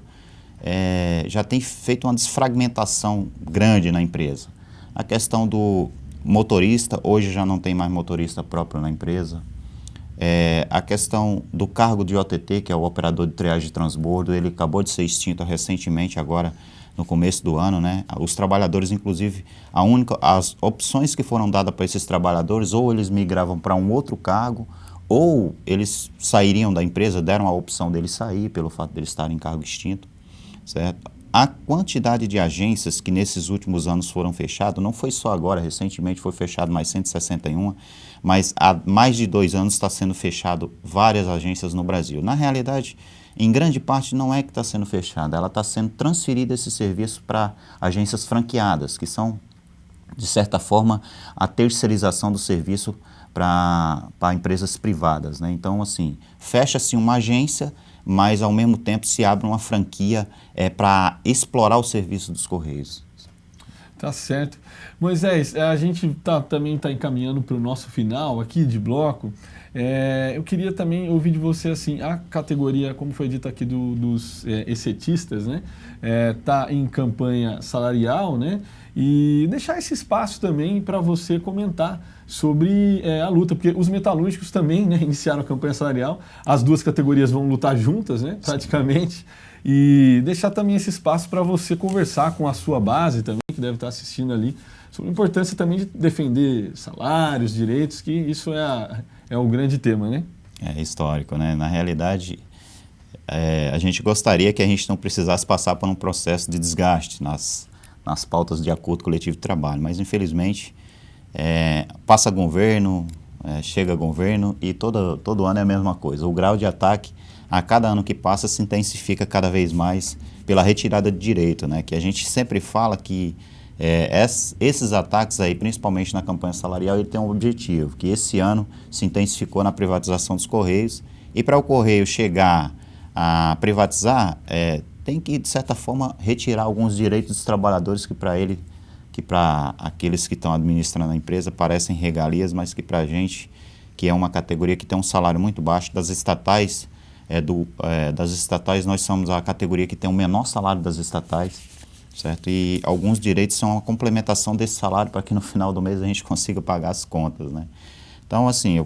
já tem feito uma desfragmentação grande na empresa. A questão do motorista, hoje já não tem mais motorista próprio na empresa. A questão do cargo de OTT, que é o operador de triagem de transbordo, ele acabou de ser extinto recentemente, agora no começo do ano, né? Os trabalhadores, inclusive, as opções que foram dadas para esses trabalhadores, ou eles migravam para um outro cargo, ou eles sairiam da empresa, deram a opção deles sair pelo fato de eles estarem em cargo extinto, certo? A quantidade de agências que nesses últimos anos foram fechadas, não foi só agora, recentemente foi fechado mais 161, mas há mais de 2 anos está sendo fechado várias agências no Brasil. Na realidade, em grande parte não é que está sendo fechada, ela está sendo transferida esse serviço para agências franqueadas, que são, de certa forma, a terceirização do serviço para empresas privadas, né? Então, assim, fecha-se uma agência, mas ao mesmo tempo se abre uma franquia para explorar o serviço dos Correios. Tá certo. Moisés, a gente também está encaminhando para o nosso final aqui de bloco. Eu queria também ouvir de você, assim, a categoria, como foi dito aqui, dos excetistas, né? Tá em campanha salarial, né? E deixar esse espaço também para você comentar sobre a luta, porque os metalúrgicos também, né, iniciaram a campanha salarial, as duas categorias vão lutar juntas, né, praticamente, e deixar também esse espaço para você conversar com a sua base também, que deve estar assistindo ali, sobre a importância também de defender salários, direitos, que isso é o grande tema, né? É histórico, né? Na realidade, a gente gostaria que a gente não precisasse passar por um processo de desgaste nas pautas de acordo coletivo de trabalho, mas infelizmente passa governo, chega governo e todo ano é a mesma coisa. O grau de ataque a cada ano que passa se intensifica cada vez mais pela retirada de direito, né? Que a gente sempre fala que esses ataques aí, principalmente na campanha salarial, ele tem um objetivo, que esse ano se intensificou na privatização dos Correios, e para o Correio chegar a privatizar, tem que, de certa forma, retirar alguns direitos dos trabalhadores que para aqueles que estão administrando a empresa parecem regalias, mas que para a gente, que é uma categoria que tem um salário muito baixo, das estatais, nós somos a categoria que tem o menor salário das estatais, certo? E alguns direitos são uma complementação desse salário para que no final do mês a gente consiga pagar as contas, né? Então, assim,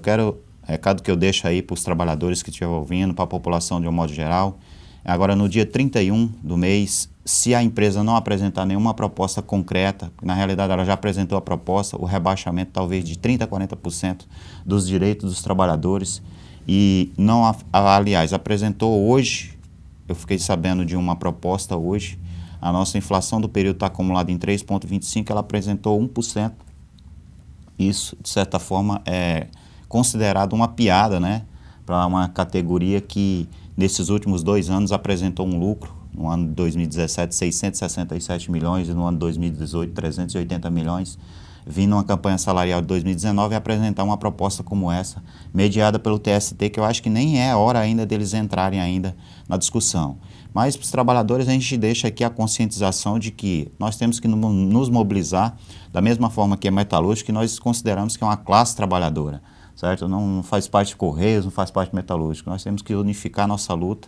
recado que eu deixo aí para os trabalhadores que estiverem ouvindo, para a população de um modo geral. Agora, no dia 31 do mês, se a empresa não apresentar nenhuma proposta concreta, na realidade ela já apresentou a proposta, o rebaixamento talvez de 30% a 40% dos direitos dos trabalhadores, e não, aliás, apresentou hoje, eu fiquei sabendo de uma proposta hoje, a nossa inflação do período está acumulada em 3,25%, ela apresentou 1%. Isso, de certa forma, é considerado uma piada, né, para uma categoria que nesses últimos 2 anos apresentou um lucro, no ano de 2017 667 milhões e no ano de 2018 380 milhões, vindo uma campanha salarial de 2019 e apresentar uma proposta como essa, mediada pelo TST, que eu acho que nem é a hora ainda deles entrarem ainda na discussão. Mas para os trabalhadores a gente deixa aqui a conscientização de que nós temos que nos mobilizar da mesma forma que é metalúrgico, que nós consideramos que é uma classe trabalhadora, certo? Não faz parte de Correios, não faz parte de metalúrgico. Nós temos que unificar a nossa luta,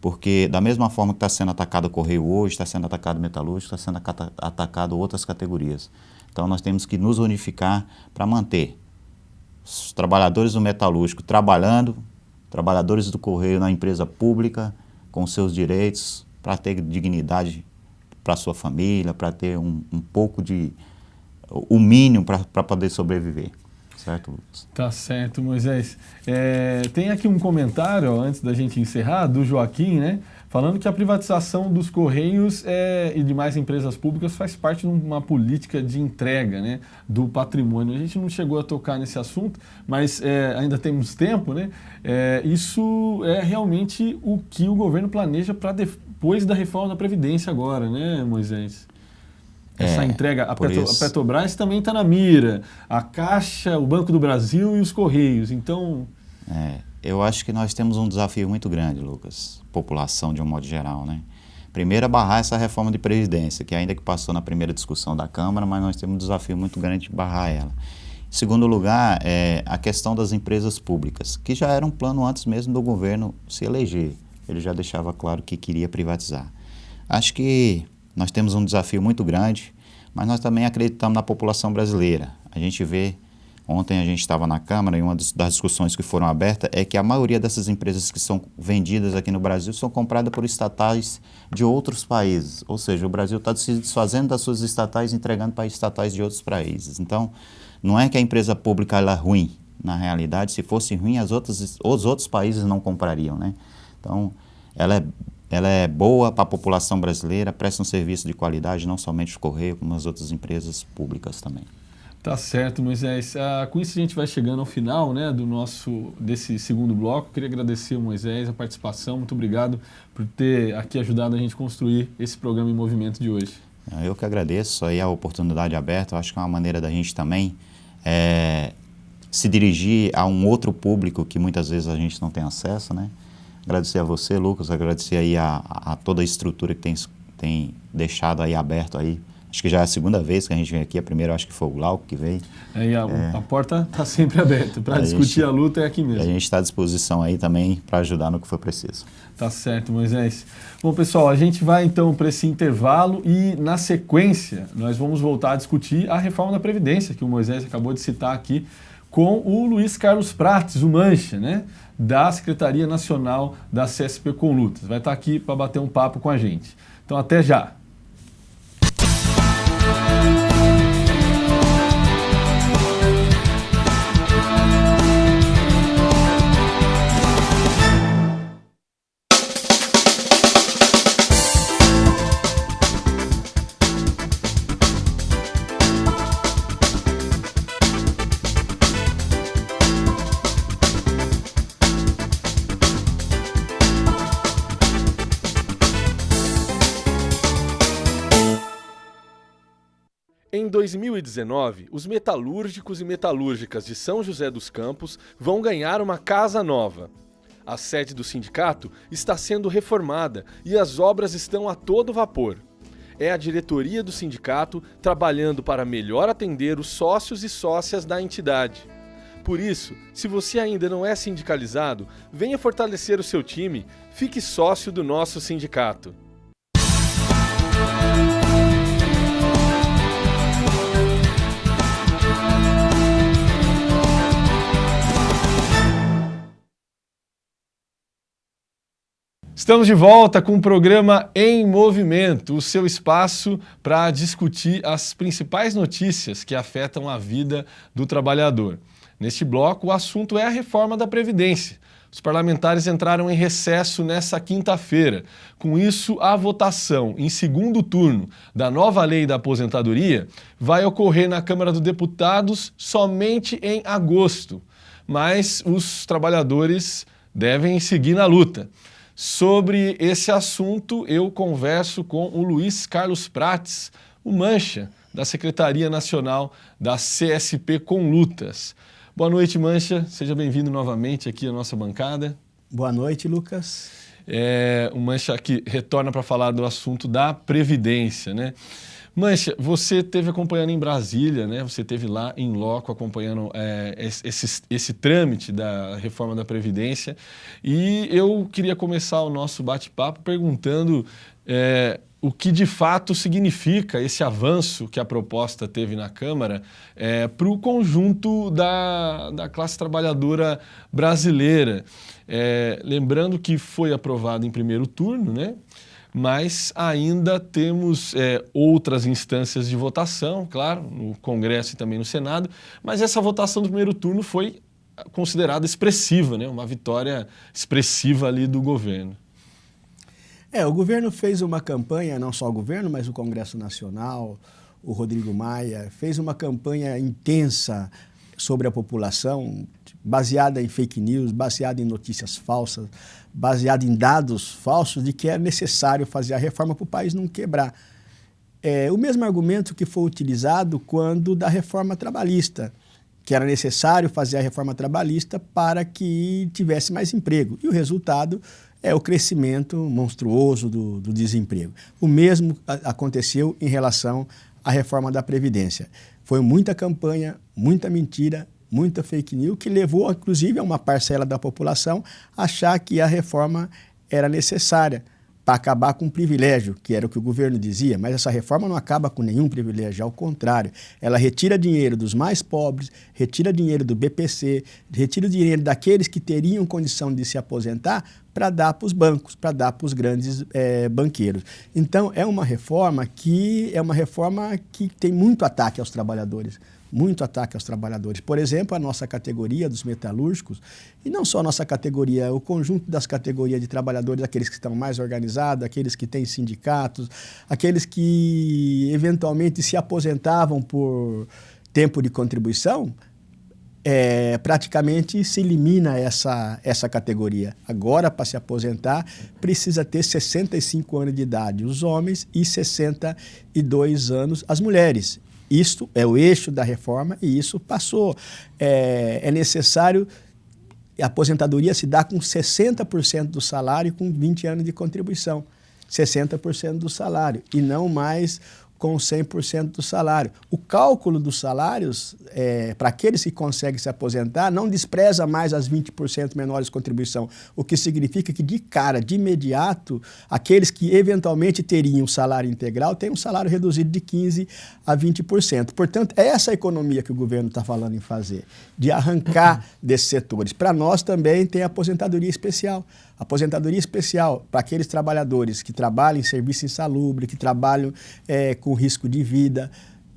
porque da mesma forma que está sendo atacado o Correio hoje, está sendo atacado o metalúrgico, está sendo atacado outras categorias. Então nós temos que nos unificar para manter os trabalhadores do metalúrgico trabalhando, trabalhadores do Correio na empresa pública, com seus direitos, para ter dignidade para a sua família, para ter um pouco o mínimo para poder sobreviver. Certo, Lucas? Tá certo, Moisés. Tem aqui um comentário, ó, antes da gente encerrar, do Joaquim, né? Falando que a privatização dos Correios e demais empresas públicas faz parte de uma política de entrega, né, do patrimônio. A gente não chegou a tocar nesse assunto, mas ainda temos tempo, né? Isso é realmente o que o governo planeja para depois da reforma da Previdência agora, né, Moisés? Essa entrega, a Petrobras também está na mira, a Caixa, o Banco do Brasil e os Correios, então... Eu acho que nós temos um desafio muito grande, Lucas, população de um modo geral, né? Primeiro, barrar essa reforma de Previdência, que ainda que passou na primeira discussão da Câmara, mas nós temos um desafio muito grande de barrar ela. Em segundo lugar, a questão das empresas públicas, que já era um plano antes mesmo do governo se eleger. Ele já deixava claro que queria privatizar. Acho que nós temos um desafio muito grande, mas nós também acreditamos na população brasileira. A gente vê, ontem a gente estava na Câmara e uma das discussões que foram abertas é que a maioria dessas empresas que são vendidas aqui no Brasil são compradas por estatais de outros países. Ou seja, o Brasil está se desfazendo das suas estatais e entregando para estatais de outros países. Então, não é que a empresa pública ela é ruim. Na realidade, se fosse ruim, os outros países não comprariam, né? Então, ela é boa para a população brasileira, presta um serviço de qualidade, não somente o Correio, como as outras empresas públicas também. Tá certo, Moisés. Com isso a gente vai chegando ao final, né, desse segundo bloco. Queria agradecer ao Moisés a participação. Muito obrigado por ter aqui ajudado a gente a construir esse programa em movimento de hoje. Eu que agradeço aí a oportunidade aberta. Eu acho que é uma maneira da gente também se dirigir a um outro público que muitas vezes a gente não tem acesso, né? Agradecer a você, Lucas, agradecer aí a toda a estrutura que tem deixado aí aberto aí. Acho que já é a segunda vez que a gente vem aqui, a primeira acho que foi o Glauco que veio. A porta está sempre aberta, para discutir a luta é aqui mesmo. A gente está à disposição aí também para ajudar no que for preciso. Tá certo, Moisés. Bom, pessoal, a gente vai então para esse intervalo e na sequência nós vamos voltar a discutir a reforma da Previdência, que o Moisés acabou de citar aqui, com o Luiz Carlos Prates, o Mancha, né, da Secretaria Nacional da CSP com Lutas. Vai estar aqui para bater um papo com a gente. Então, até já! Em 2019, os metalúrgicos e metalúrgicas de São José dos Campos vão ganhar uma casa nova. A sede do sindicato está sendo reformada e as obras estão a todo vapor. É a diretoria do sindicato trabalhando para melhor atender os sócios e sócias da entidade. Por isso, se você ainda não é sindicalizado, venha fortalecer o seu time, fique sócio do nosso sindicato. Estamos de volta com o programa Em Movimento, o seu espaço para discutir as principais notícias que afetam a vida do trabalhador. Neste bloco, o assunto é a reforma da Previdência. Os parlamentares entraram em recesso nesta quinta-feira. Com isso, a votação em segundo turno da nova lei da aposentadoria vai ocorrer na Câmara dos Deputados somente em agosto. Mas os trabalhadores devem seguir na luta. Sobre esse assunto, eu converso com o Luiz Carlos Prates, o Mancha, da Secretaria Nacional da CSP com Lutas. Boa noite, Mancha. Seja bem-vindo novamente aqui à nossa bancada. Boa noite, Lucas. O Mancha que retorna para falar do assunto da Previdência, né? Mancha, você esteve acompanhando em Brasília, né? Você esteve lá em loco acompanhando esse trâmite da reforma da Previdência e eu queria começar o nosso bate-papo perguntando o que de fato significa esse avanço que a proposta teve na Câmara para o conjunto da classe trabalhadora brasileira. Lembrando que foi aprovado em primeiro turno, né? Mas ainda temos outras instâncias de votação, claro, no Congresso e também no Senado, mas essa votação do primeiro turno foi considerada expressiva, né? Uma vitória expressiva ali do governo. O governo fez uma campanha, não só o governo, mas o Congresso Nacional, o Rodrigo Maia, fez uma campanha intensa sobre a população, baseada em fake news, baseada em notícias falsas, baseada em dados falsos de que é necessário fazer a reforma para o país não quebrar. O mesmo argumento que foi utilizado quando da reforma trabalhista, que era necessário fazer a reforma trabalhista para que tivesse mais emprego. E o resultado é o crescimento monstruoso do desemprego. O mesmo aconteceu em relação à reforma da Previdência. Foi muita campanha, muita mentira, muita fake news, que levou, inclusive, a uma parcela da população a achar que a reforma era necessária para acabar com o privilégio, que era o que o governo dizia, mas essa reforma não acaba com nenhum privilégio, ao contrário, ela retira dinheiro dos mais pobres, retira dinheiro do BPC, retira dinheiro daqueles que teriam condição de se aposentar para dar para os bancos, para dar para os grandes banqueiros. Então, é uma reforma que tem muito ataque aos trabalhadores. Muito ataque aos trabalhadores. Por exemplo, a nossa categoria dos metalúrgicos, e não só a nossa categoria, o conjunto das categorias de trabalhadores, aqueles que estão mais organizados, aqueles que têm sindicatos, aqueles que eventualmente se aposentavam por tempo de contribuição, praticamente se elimina essa categoria. Agora, para se aposentar, precisa ter 65 anos de idade os homens e 62 anos as mulheres. Isto é o eixo da reforma e isso passou. É necessário, a aposentadoria se dá com 60% do salário e com 20 anos de contribuição. 60% do salário e não mais com 100% do salário. O cálculo dos salários, para aqueles que conseguem se aposentar, não despreza mais as 20% menores de contribuição, o que significa que, de cara, de imediato, aqueles que eventualmente teriam salário integral têm um salário reduzido de 15% a 20%. Portanto, é essa a economia que o governo está falando em fazer, de arrancar desses setores. Para nós também tem a aposentadoria especial. Aposentadoria especial para aqueles trabalhadores que trabalham em serviço insalubre, que trabalham com risco de vida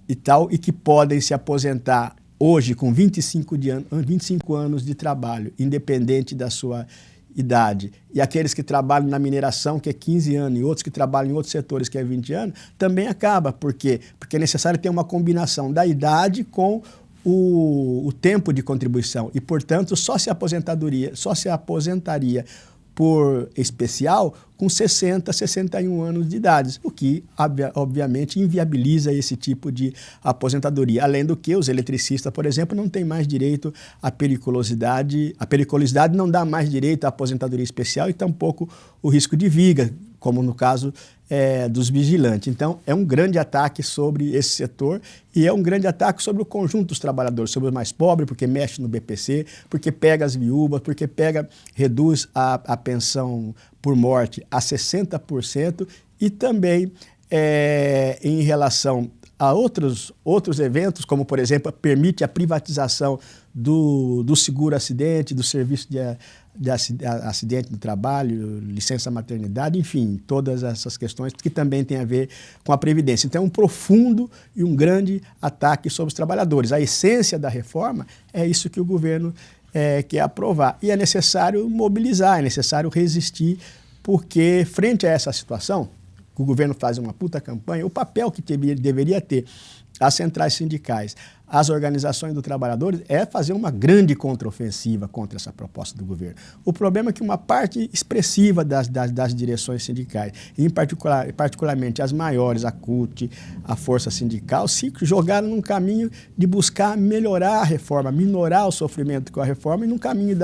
e tal, e que podem se aposentar hoje com 25 anos de trabalho, independente da sua idade. E aqueles que trabalham na mineração, que é 15 anos, e outros que trabalham em outros setores, que é 20 anos, também acaba. Por quê? Porque é necessário ter uma combinação da idade com o tempo de contribuição. E, portanto, só se aposentaria por especial com 60, 61 anos de idade, o que, obviamente, inviabiliza esse tipo de aposentadoria. Além do que, os eletricistas, por exemplo, não têm mais direito à periculosidade. A periculosidade não dá mais direito à aposentadoria especial e tampouco o risco de viga, como no caso dos vigilantes. Então, é um grande ataque sobre esse setor e é um grande ataque sobre o conjunto dos trabalhadores, sobre os mais pobres, porque mexe no BPC, porque pega as viúvas, porque reduz a pensão por morte a 60% e também em relação a outros eventos, como, por exemplo, permite a privatização do seguro-acidente, do serviço de acidente do trabalho, licença maternidade, enfim, todas essas questões que também têm a ver com a Previdência. Então, é um profundo e um grande ataque sobre os trabalhadores. A essência da reforma é isso que o governo quer aprovar. E é necessário mobilizar, é necessário resistir, porque, frente a essa situação, o governo faz uma puta campanha, o papel que deveria ter as centrais sindicais, as organizações do trabalhador, é fazer uma grande contraofensiva contra essa proposta do governo. O problema é que uma parte expressiva das direções sindicais, particularmente as maiores, a CUT, a Força Sindical, se jogaram num caminho de buscar melhorar a reforma, minorar o sofrimento com a reforma e num caminho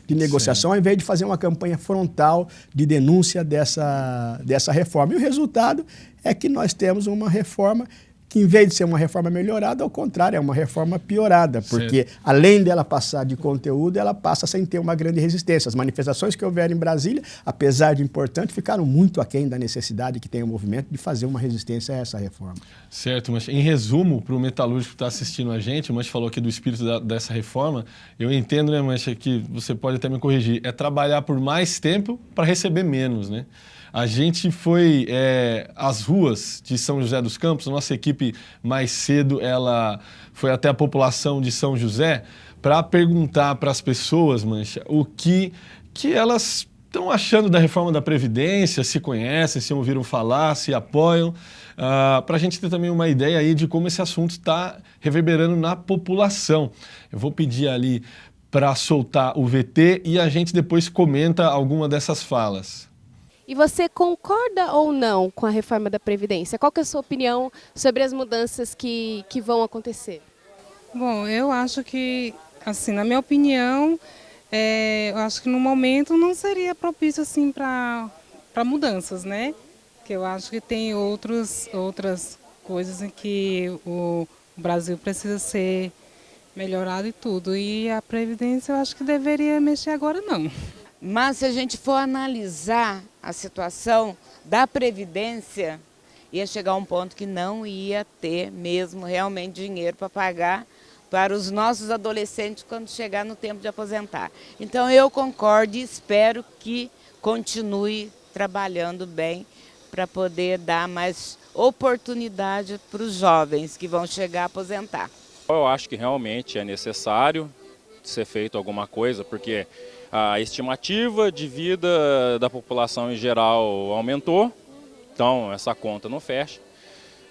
de negociação, ao invés de fazer uma campanha frontal de denúncia dessa reforma. E o resultado é que nós temos uma reforma que, em vez de ser uma reforma melhorada, ao contrário, é uma reforma piorada, porque, além dela passar de conteúdo, ela passa sem ter uma grande resistência. As manifestações que houveram em Brasília, apesar de importantes, ficaram muito aquém da necessidade que tem o movimento de fazer uma resistência a essa reforma. Certo, mas em resumo, para o metalúrgico que está assistindo a gente, o Mancha falou aqui do espírito dessa reforma, eu entendo, né, Mancha, que você pode até me corrigir, é trabalhar por mais tempo para receber menos, né? A gente foi às ruas de São José dos Campos, nossa equipe mais cedo ela foi até a população de São José para perguntar para as pessoas, Mancha, o que elas estão achando da reforma da Previdência, se conhecem, se ouviram falar, se apoiam, para a gente ter também uma ideia aí de como esse assunto está reverberando na população. Eu vou pedir ali para soltar o VT e a gente depois comenta alguma dessas falas. E você concorda ou não com a reforma da Previdência? Qual que é a sua opinião sobre as mudanças que vão acontecer? Bom, eu acho que, assim, na minha opinião, Eu acho que no momento não seria propício assim para mudanças, né? Que eu acho que tem outras coisas em que o Brasil precisa ser melhorado e tudo. E a Previdência eu acho que deveria mexer agora não. Mas se a gente for analisar a situação da Previdência, ia chegar a um ponto que não ia ter mesmo realmente dinheiro para pagar para os nossos adolescentes quando chegar no tempo de aposentar. Então eu concordo e espero que continue trabalhando bem para poder dar mais oportunidade para os jovens que vão chegar a aposentar. Eu acho que realmente é necessário ser feito alguma coisa, porque a estimativa de vida da população em geral aumentou, então essa conta não fecha.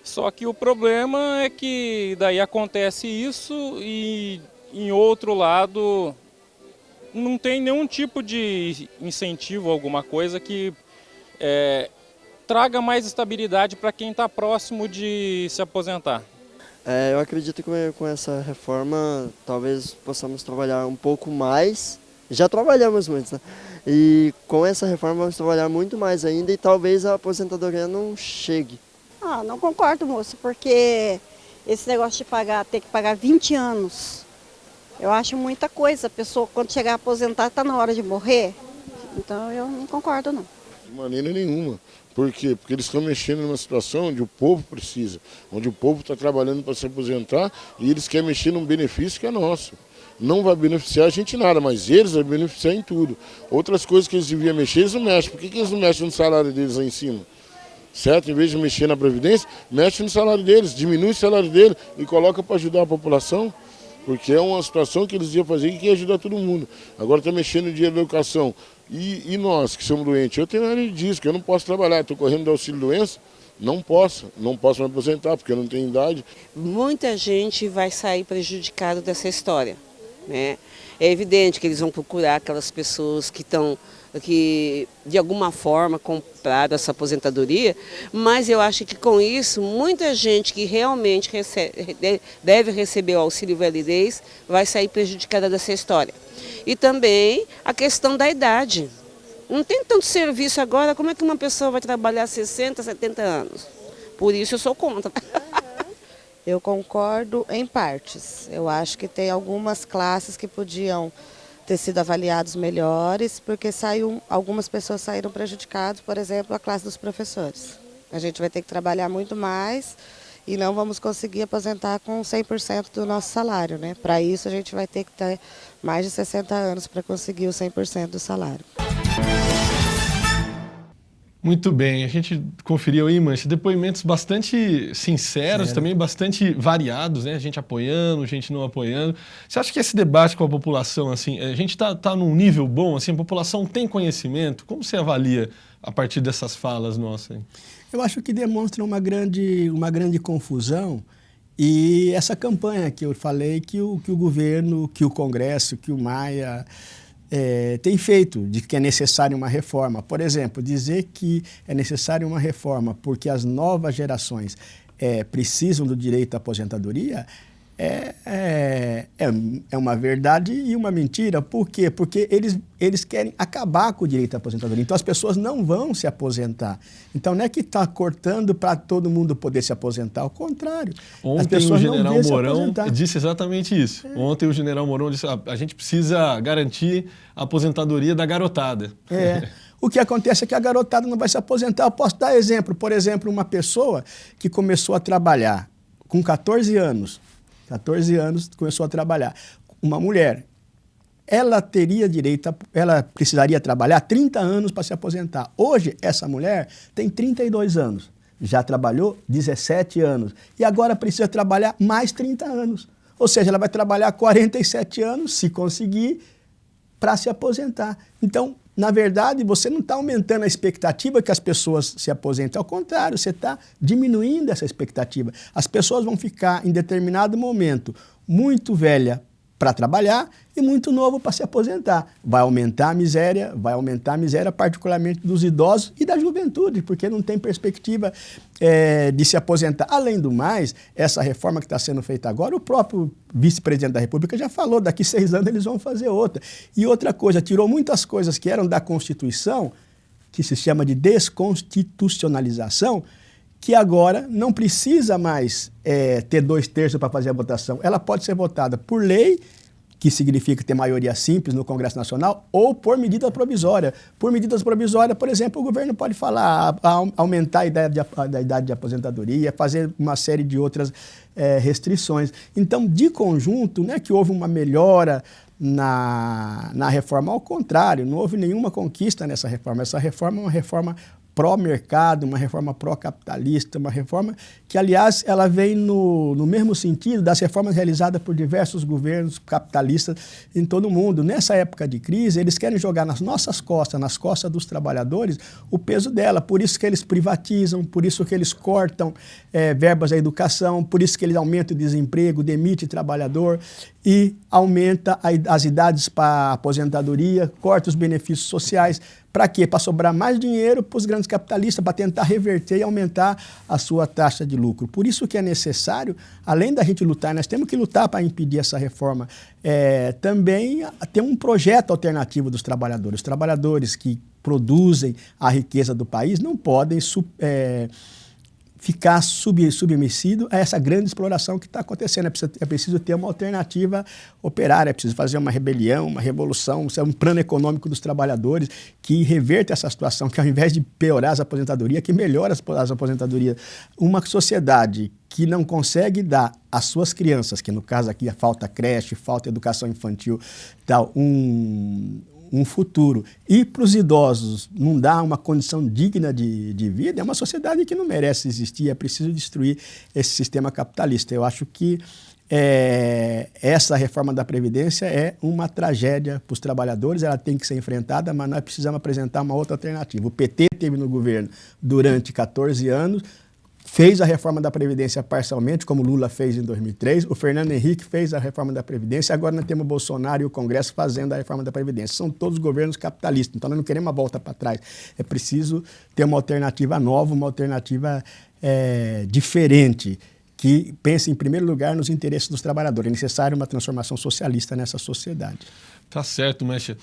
Só que o problema é que daí acontece isso e em outro lado não tem nenhum tipo de incentivo, alguma coisa que traga mais estabilidade para quem está próximo de se aposentar. Eu acredito que com essa reforma talvez possamos trabalhar um pouco mais. Já trabalhamos muito, né? E com essa reforma vamos trabalhar muito mais ainda e talvez a aposentadoria não chegue. Não concordo, moço, porque esse negócio de ter que pagar 20 anos, eu acho muita coisa. A pessoa, quando chegar a aposentar, está na hora de morrer. Então eu não concordo, não. De maneira nenhuma. Por quê? Porque eles estão mexendo numa situação onde o povo precisa, onde o povo está trabalhando para se aposentar e eles querem mexer num benefício que é nosso. Não vai beneficiar a gente nada, mas eles vão beneficiar em tudo. Outras coisas que eles deviam mexer, eles não mexem. Por que eles não mexem no salário deles lá em cima? Certo? Em vez de mexer na Previdência, mexe no salário deles, diminui o salário deles e coloca para ajudar a população, porque é uma situação que eles iam fazer e que ia ajudar todo mundo. Agora está mexendo no dinheiro da educação. E nós que somos doentes? Eu tenho área de disco, eu não posso trabalhar, estou correndo do auxílio-doença, não posso me aposentar porque eu não tenho idade. Muita gente vai sair prejudicada dessa história, né? É evidente que eles vão procurar aquelas pessoas que de alguma forma compraram essa aposentadoria, mas eu acho que com isso muita gente que realmente deve receber o auxílio validez vai sair prejudicada dessa história. E também a questão da idade. Não tem tanto serviço agora, como é que uma pessoa vai trabalhar 60, 70 anos? Por isso eu sou contra. Eu concordo em partes. Eu acho que tem algumas classes que podiam ter sido avaliados melhores, porque algumas pessoas saíram prejudicadas, por exemplo, a classe dos professores. A gente vai ter que trabalhar muito mais e não vamos conseguir aposentar com 100% do nosso salário, né? Para isso a gente vai ter que ter mais de 60 anos para conseguir o 100% do salário. Muito bem, a gente conferiu aí, Mancha, depoimentos bastante sinceros, também bastante variados, né? Gente apoiando, gente não apoiando. Você acha que esse debate com a população, assim, a gente tá num nível bom, assim, a população tem conhecimento? Como você avalia a partir dessas falas nossas? Eu acho que demonstra uma grande confusão e essa campanha que eu falei que o governo, que o Congresso, que o Maia tem feito, de que é necessária uma reforma. Por exemplo, dizer que é necessária uma reforma porque as novas gerações precisam do direito à aposentadoria é uma verdade e uma mentira. Por quê? Porque eles querem acabar com o direito à aposentadoria. Então, as pessoas não vão se aposentar. Então, não é que está cortando para todo mundo poder se aposentar. Ao contrário. Ontem o general Mourão disse exatamente isso. Ontem o general Mourão disse que a gente precisa garantir a aposentadoria da garotada. O que acontece é que a garotada não vai se aposentar. Eu posso dar exemplo. Por exemplo, uma pessoa que começou a trabalhar com 14 anos, começou a trabalhar. Uma mulher, ela precisaria trabalhar 30 anos para se aposentar. Hoje, essa mulher tem 32 anos, já trabalhou 17 anos e agora precisa trabalhar mais 30 anos. Ou seja, ela vai trabalhar 47 anos, se conseguir, para se aposentar. Então, na verdade, você não está aumentando a expectativa que as pessoas se aposentem. Ao contrário, você está diminuindo essa expectativa. As pessoas vão ficar, em determinado momento, muito velha para trabalhar e muito novo para se aposentar. Vai aumentar a miséria, particularmente dos idosos e da juventude, porque não tem perspectiva de se aposentar. Além do mais, essa reforma que está sendo feita agora, o próprio vice-presidente da República já falou, daqui 6 anos eles vão fazer outra. E outra coisa, tirou muitas coisas que eram da Constituição, que se chama de desconstitucionalização, que agora não precisa mais ter 2/3 para fazer a votação. Ela pode ser votada por lei, que significa ter maioria simples no Congresso Nacional, ou por medida provisória. Por medidas provisórias, por exemplo, o governo pode falar, aumentar a idade de aposentadoria, fazer uma série de outras restrições. Então, de conjunto, não é que houve uma melhora na reforma, ao contrário, não houve nenhuma conquista nessa reforma. Essa reforma é uma reforma pró-mercado, uma reforma pró-capitalista, uma reforma que, aliás, ela vem no mesmo sentido das reformas realizadas por diversos governos capitalistas em todo o mundo. Nessa época de crise, eles querem jogar nas nossas costas, nas costas dos trabalhadores, o peso dela. Por isso que eles privatizam, por isso que eles cortam verbas da educação, por isso que eles aumentam o desemprego, demitem trabalhador e aumenta as idades para aposentadoria, corta os benefícios sociais. Para quê? Para sobrar mais dinheiro para os grandes capitalistas, para tentar reverter e aumentar a sua taxa de lucro. Por isso que é necessário, além da gente lutar, nós temos que lutar para impedir essa reforma, também ter um projeto alternativo dos trabalhadores. Os trabalhadores que produzem a riqueza do país não podem ficar submetido a essa grande exploração que está acontecendo. É preciso ter uma alternativa operária, é preciso fazer uma rebelião, uma revolução, um plano econômico dos trabalhadores que reverta essa situação, que ao invés de piorar as aposentadorias, que melhora as aposentadorias. Uma sociedade que não consegue dar às suas crianças, que no caso aqui falta creche, falta educação infantil, tal, um futuro, e para os idosos não dá uma condição digna de vida, é uma sociedade que não merece existir, é preciso destruir esse sistema capitalista. Eu acho que essa reforma da Previdência é uma tragédia para os trabalhadores, ela tem que ser enfrentada, mas nós precisamos apresentar uma outra alternativa. O PT teve no governo durante 14 anos, fez a reforma da Previdência parcialmente, como Lula fez em 2003, o Fernando Henrique fez a reforma da Previdência, agora nós temos o Bolsonaro e o Congresso fazendo a reforma da Previdência. São todos governos capitalistas, então nós não queremos uma volta para trás. É preciso ter uma alternativa nova, uma alternativa diferente, que pense em primeiro lugar nos interesses dos trabalhadores. É necessário uma transformação socialista nessa sociedade. Tá certo, Mecha.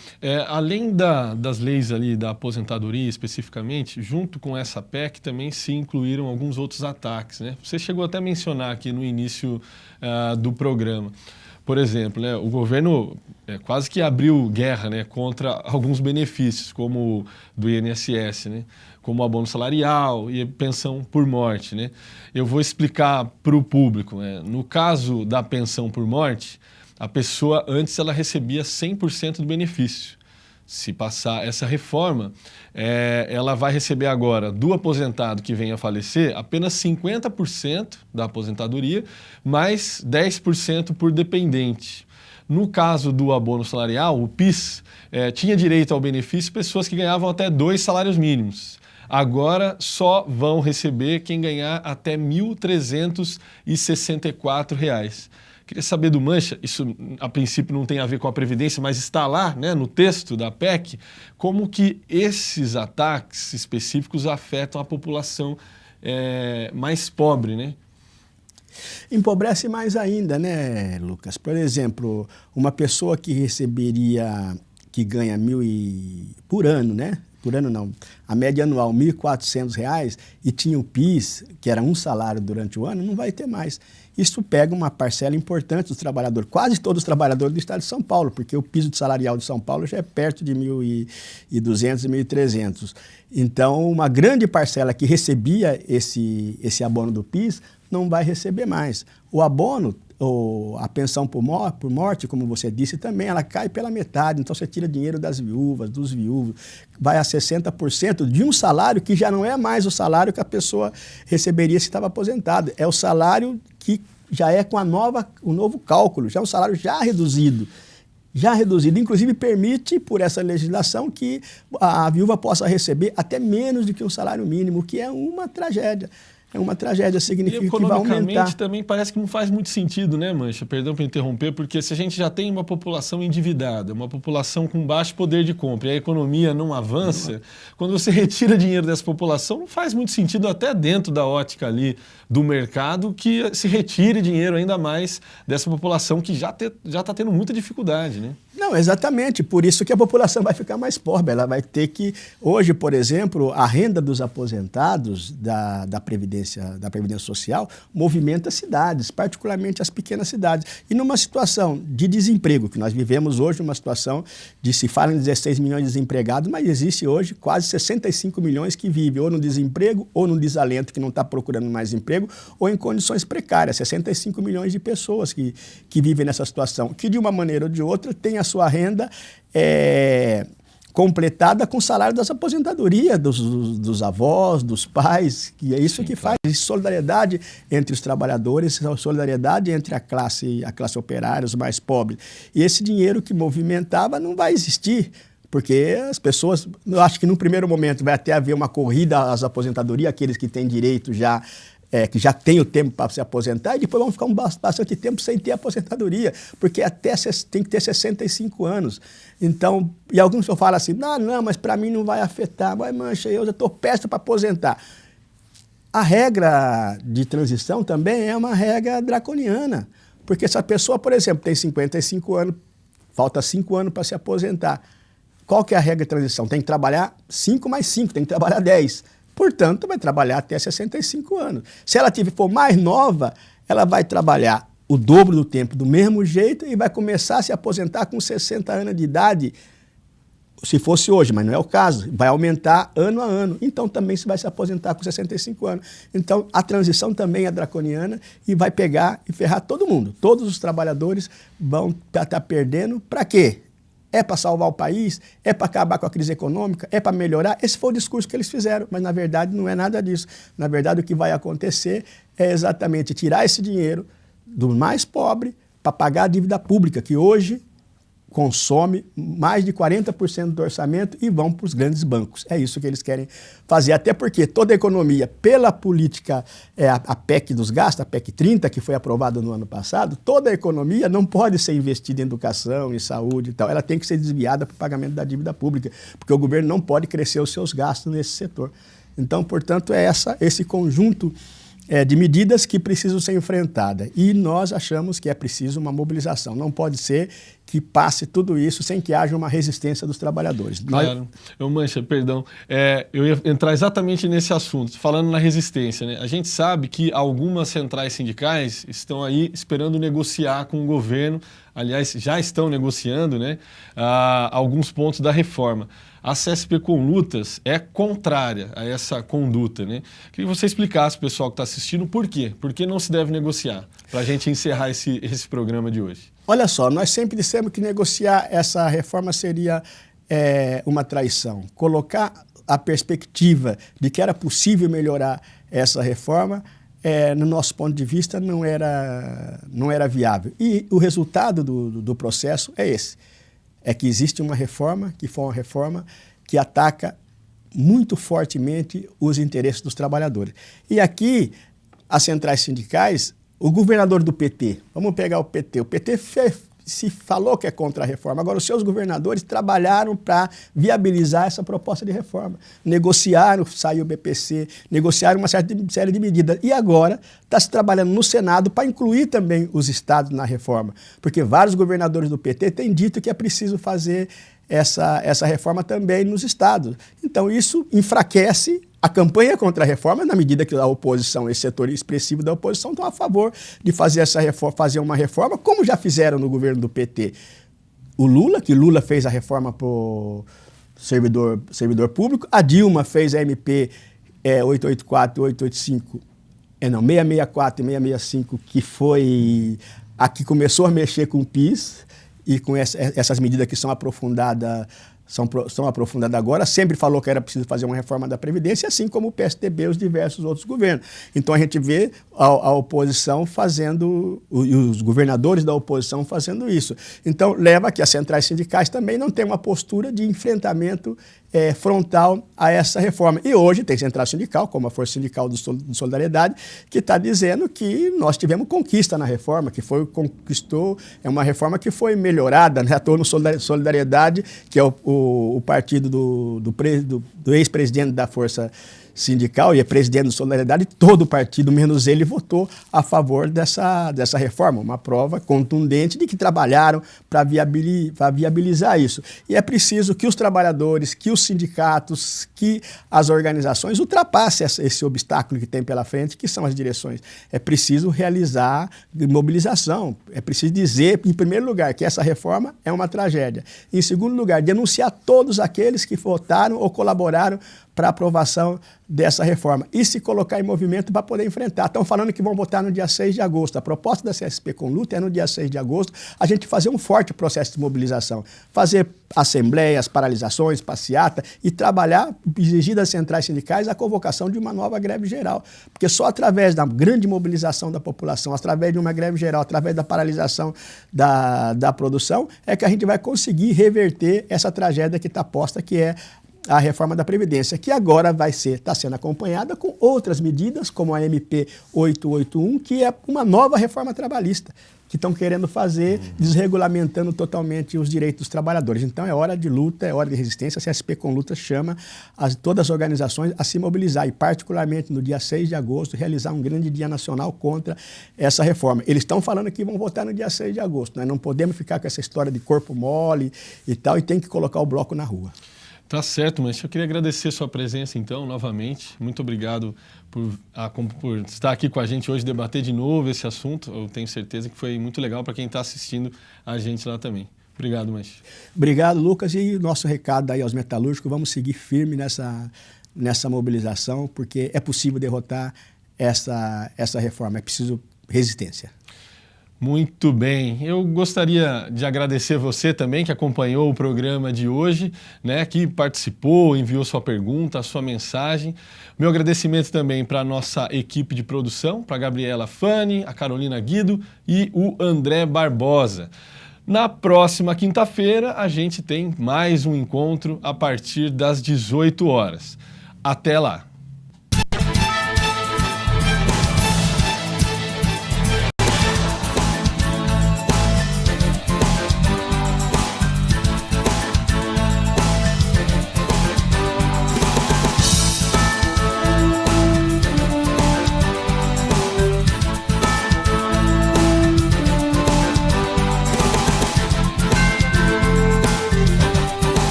Além das leis ali da aposentadoria especificamente, junto com essa PEC também se incluíram alguns outros ataques, né? Você chegou até a mencionar aqui no início do programa. Por exemplo, né, o governo quase que abriu guerra, né, contra alguns benefícios, como do INSS, né, como abono salarial e pensão por morte, né? Eu vou explicar para o público, né? No caso da pensão por morte, a pessoa antes ela recebia 100% do benefício. Se passar essa reforma, ela vai receber agora do aposentado que venha a falecer apenas 50% da aposentadoria, mais 10% por dependente. No caso do abono salarial, o PIS, tinha direito ao benefício pessoas que ganhavam até 2 salários mínimos. Agora só vão receber quem ganhar até R$ 1.364. Queria saber do Mancha, isso a princípio não tem a ver com a Previdência, mas está lá, né, no texto da PEC, como que esses ataques específicos afetam a população mais pobre, né? Empobrece mais ainda, né, Lucas? Por exemplo, uma pessoa que ganha por ano, né? Por ano não, a média anual R$ 1.400 e tinha o PIS, que era um salário durante o ano, não vai ter mais. Isso pega uma parcela importante dos trabalhadores, quase todos os trabalhadores do estado de São Paulo, porque o piso salarial de São Paulo já é perto de 1.200 e 1.300. Então, uma grande parcela que recebia esse abono do PIS não vai receber mais. O abono, a pensão por morte, como você disse, também ela cai pela metade, então você tira dinheiro das viúvas, dos viúvos, vai a 60% de um salário que já não é mais o salário que a pessoa receberia se estava aposentada, é o salário que já é com o novo cálculo, já é um salário já reduzido, inclusive permite, por essa legislação, que a viúva possa receber até menos do que um salário mínimo, o que é uma tragédia. é uma tragédia, significa que vai economicamente aumentar. também parece que não faz muito sentido, né, Mancha? Perdão por interromper, porque se a gente já tem uma população endividada, uma população com baixo poder de compra e a economia não avança, quando você retira dinheiro dessa população, não faz muito sentido até dentro da ótica ali do mercado que se retire dinheiro ainda mais dessa população que já está tendo muita dificuldade, né? Não, exatamente. Por isso que a população vai ficar mais pobre. Ela vai ter que... Hoje, por exemplo, a renda dos aposentados da Previdência Social movimenta cidades, particularmente as pequenas cidades. E numa situação de desemprego, que nós vivemos hoje, uma situação de se fala em 16 milhões de desempregados, mas existe hoje quase 65 milhões que vivem ou no desemprego, ou no desalento, que não está procurando mais emprego, ou em condições precárias. 65 milhões de pessoas que vivem nessa situação, que de uma maneira ou de outra tem a sua renda completada com o salário das aposentadorias dos avós, dos pais, que é isso que faz. Solidariedade entre os trabalhadores, solidariedade entre a classe operária, os mais pobres. E esse dinheiro que movimentava não vai existir, porque as pessoas, eu acho que no primeiro momento vai até haver uma corrida às aposentadorias, aqueles que têm direito já, que já tem o tempo para se aposentar, e depois vão ficar bastante tempo sem ter aposentadoria, porque até tem que ter 65 anos. Então, e alguns falam assim, não, mas para mim não vai afetar, mas Mancha, eu já estou perto para aposentar. A regra de transição também é uma regra draconiana, porque se a pessoa, por exemplo, tem 55 anos, falta 5 anos para se aposentar, qual que é a regra de transição? Tem que trabalhar 5 mais 5, tem que trabalhar 10. Portanto, vai trabalhar até 65 anos. Se ela for mais nova, ela vai trabalhar o dobro do tempo do mesmo jeito e vai começar a se aposentar com 60 anos de idade, se fosse hoje, mas não é o caso. Vai aumentar ano a ano. Então, também se vai se aposentar com 65 anos. Então, a transição também é draconiana e vai pegar e ferrar todo mundo. Todos os trabalhadores vão estar perdendo. Para quê? É para salvar o país? É para acabar com a crise econômica? É para melhorar? Esse foi o discurso que eles fizeram, mas na verdade não é nada disso. Na verdade o que vai acontecer é exatamente tirar esse dinheiro do mais pobre para pagar a dívida pública, que hoje consome mais de 40% do orçamento e vão para os grandes bancos. É isso que eles querem fazer, até porque toda a economia, pela política, a PEC dos gastos, a PEC 30, que foi aprovada no ano passado, toda a economia não pode ser investida em educação, em saúde e tal. Ela tem que ser desviada para o pagamento da dívida pública, porque o governo não pode crescer os seus gastos nesse setor. Então, portanto, é esse conjunto de medidas que precisam ser enfrentadas. E nós achamos que é preciso uma mobilização. Não pode ser que passe tudo isso sem que haja uma resistência dos trabalhadores. Claro. Mancha, perdão. Eu ia entrar exatamente nesse assunto, falando na resistência, né? A gente sabe que algumas centrais sindicais estão aí esperando negociar com o governo, aliás, já estão negociando, né, alguns pontos da reforma. A CSP com Lutas é contrária a essa conduta, né? Queria que você explicasse para o pessoal que está assistindo por quê. Por que não se deve negociar? Para a gente encerrar esse programa de hoje. Olha só, nós sempre dissemos que negociar essa reforma seria uma traição. Colocar a perspectiva de que era possível melhorar essa reforma, no nosso ponto de vista, não era viável. E o resultado do processo é esse. É que existe uma reforma, que foi uma reforma que ataca muito fortemente os interesses dos trabalhadores. E aqui, as centrais sindicais, o governador do PT, vamos pegar o PT se falou que é contra a reforma, agora os seus governadores trabalharam para viabilizar essa proposta de reforma. Negociaram, saiu o BPC, negociaram uma série de medidas. E agora está se trabalhando no Senado para incluir também os estados na reforma, porque vários governadores do PT têm dito que é preciso fazer essa reforma também nos estados. Então isso enfraquece a campanha contra a reforma, na medida que a oposição, esse setor expressivo da oposição, estão a favor de fazer uma reforma, como já fizeram no governo do PT. O Lula fez a reforma para o servidor público, a Dilma fez a MP 884 e 885, 664 e 665, que foi a que começou a mexer com o PIS, e com essas medidas que são aprofundadas são aprofundadas agora, sempre falou que era preciso fazer uma reforma da Previdência, assim como o PSDB e os diversos outros governos. Então a gente vê a oposição fazendo, e os governadores da oposição fazendo isso. Então leva a que as centrais sindicais também não têm uma postura de enfrentamento frontal a essa reforma. E hoje tem central sindical, como a Força Sindical de Solidariedade, que está dizendo que nós tivemos conquista na reforma, é uma reforma que foi melhorada, né? A Torno Solidariedade, que é o partido do ex-presidente da Força Sindical e é presidente do Solidariedade, todo o partido, menos ele, votou a favor dessa reforma, uma prova contundente de que trabalharam para viabilizar isso. E é preciso que os trabalhadores, que os sindicatos, que as organizações ultrapassem esse obstáculo que tem pela frente, que são as direções. É preciso realizar mobilização, é preciso dizer, em primeiro lugar, que essa reforma é uma tragédia. Em segundo lugar, denunciar todos aqueles que votaram ou colaboraram para a aprovação dessa reforma e se colocar em movimento para poder enfrentar. Estão falando que vão votar no dia 6 de agosto. A proposta da CSP com Luta é no dia 6 de agosto a gente fazer um forte processo de mobilização, fazer assembleias, paralisações, passeata e trabalhar, exigir das centrais sindicais a convocação de uma nova greve geral. Porque só através da grande mobilização da população, através de uma greve geral, através da paralisação da produção, é que a gente vai conseguir reverter essa tragédia que está posta, que é a reforma da Previdência, que agora está sendo acompanhada com outras medidas, como a MP 881, que é uma nova reforma trabalhista, que estão querendo fazer, desregulamentando totalmente os direitos dos trabalhadores. Então é hora de luta, é hora de resistência. A CSP com Luta chama todas as organizações a se mobilizar e, particularmente no dia 6 de agosto, realizar um grande dia nacional contra essa reforma. Eles estão falando que vão votar no dia 6 de agosto. Nós não podemos ficar com essa história de corpo mole e tal, e tem que colocar o bloco na rua. Tá certo, mas eu queria agradecer sua presença, então, novamente. Muito obrigado por estar aqui com a gente hoje, debater de novo esse assunto. Eu tenho certeza que foi muito legal para quem está assistindo a gente lá também. Obrigado, Manche. Obrigado, Lucas. E nosso recado aí aos metalúrgicos, vamos seguir firme nessa mobilização, porque é possível derrotar essa reforma, é preciso resistência. Muito bem. Eu gostaria de agradecer você também que acompanhou o programa de hoje, né, que participou, enviou sua pergunta, sua mensagem. Meu agradecimento também para a nossa equipe de produção, para a Gabriela Fani, a Carolina Guido e o André Barbosa. Na próxima quinta-feira, a gente tem mais um encontro a partir das 18 horas. Até lá!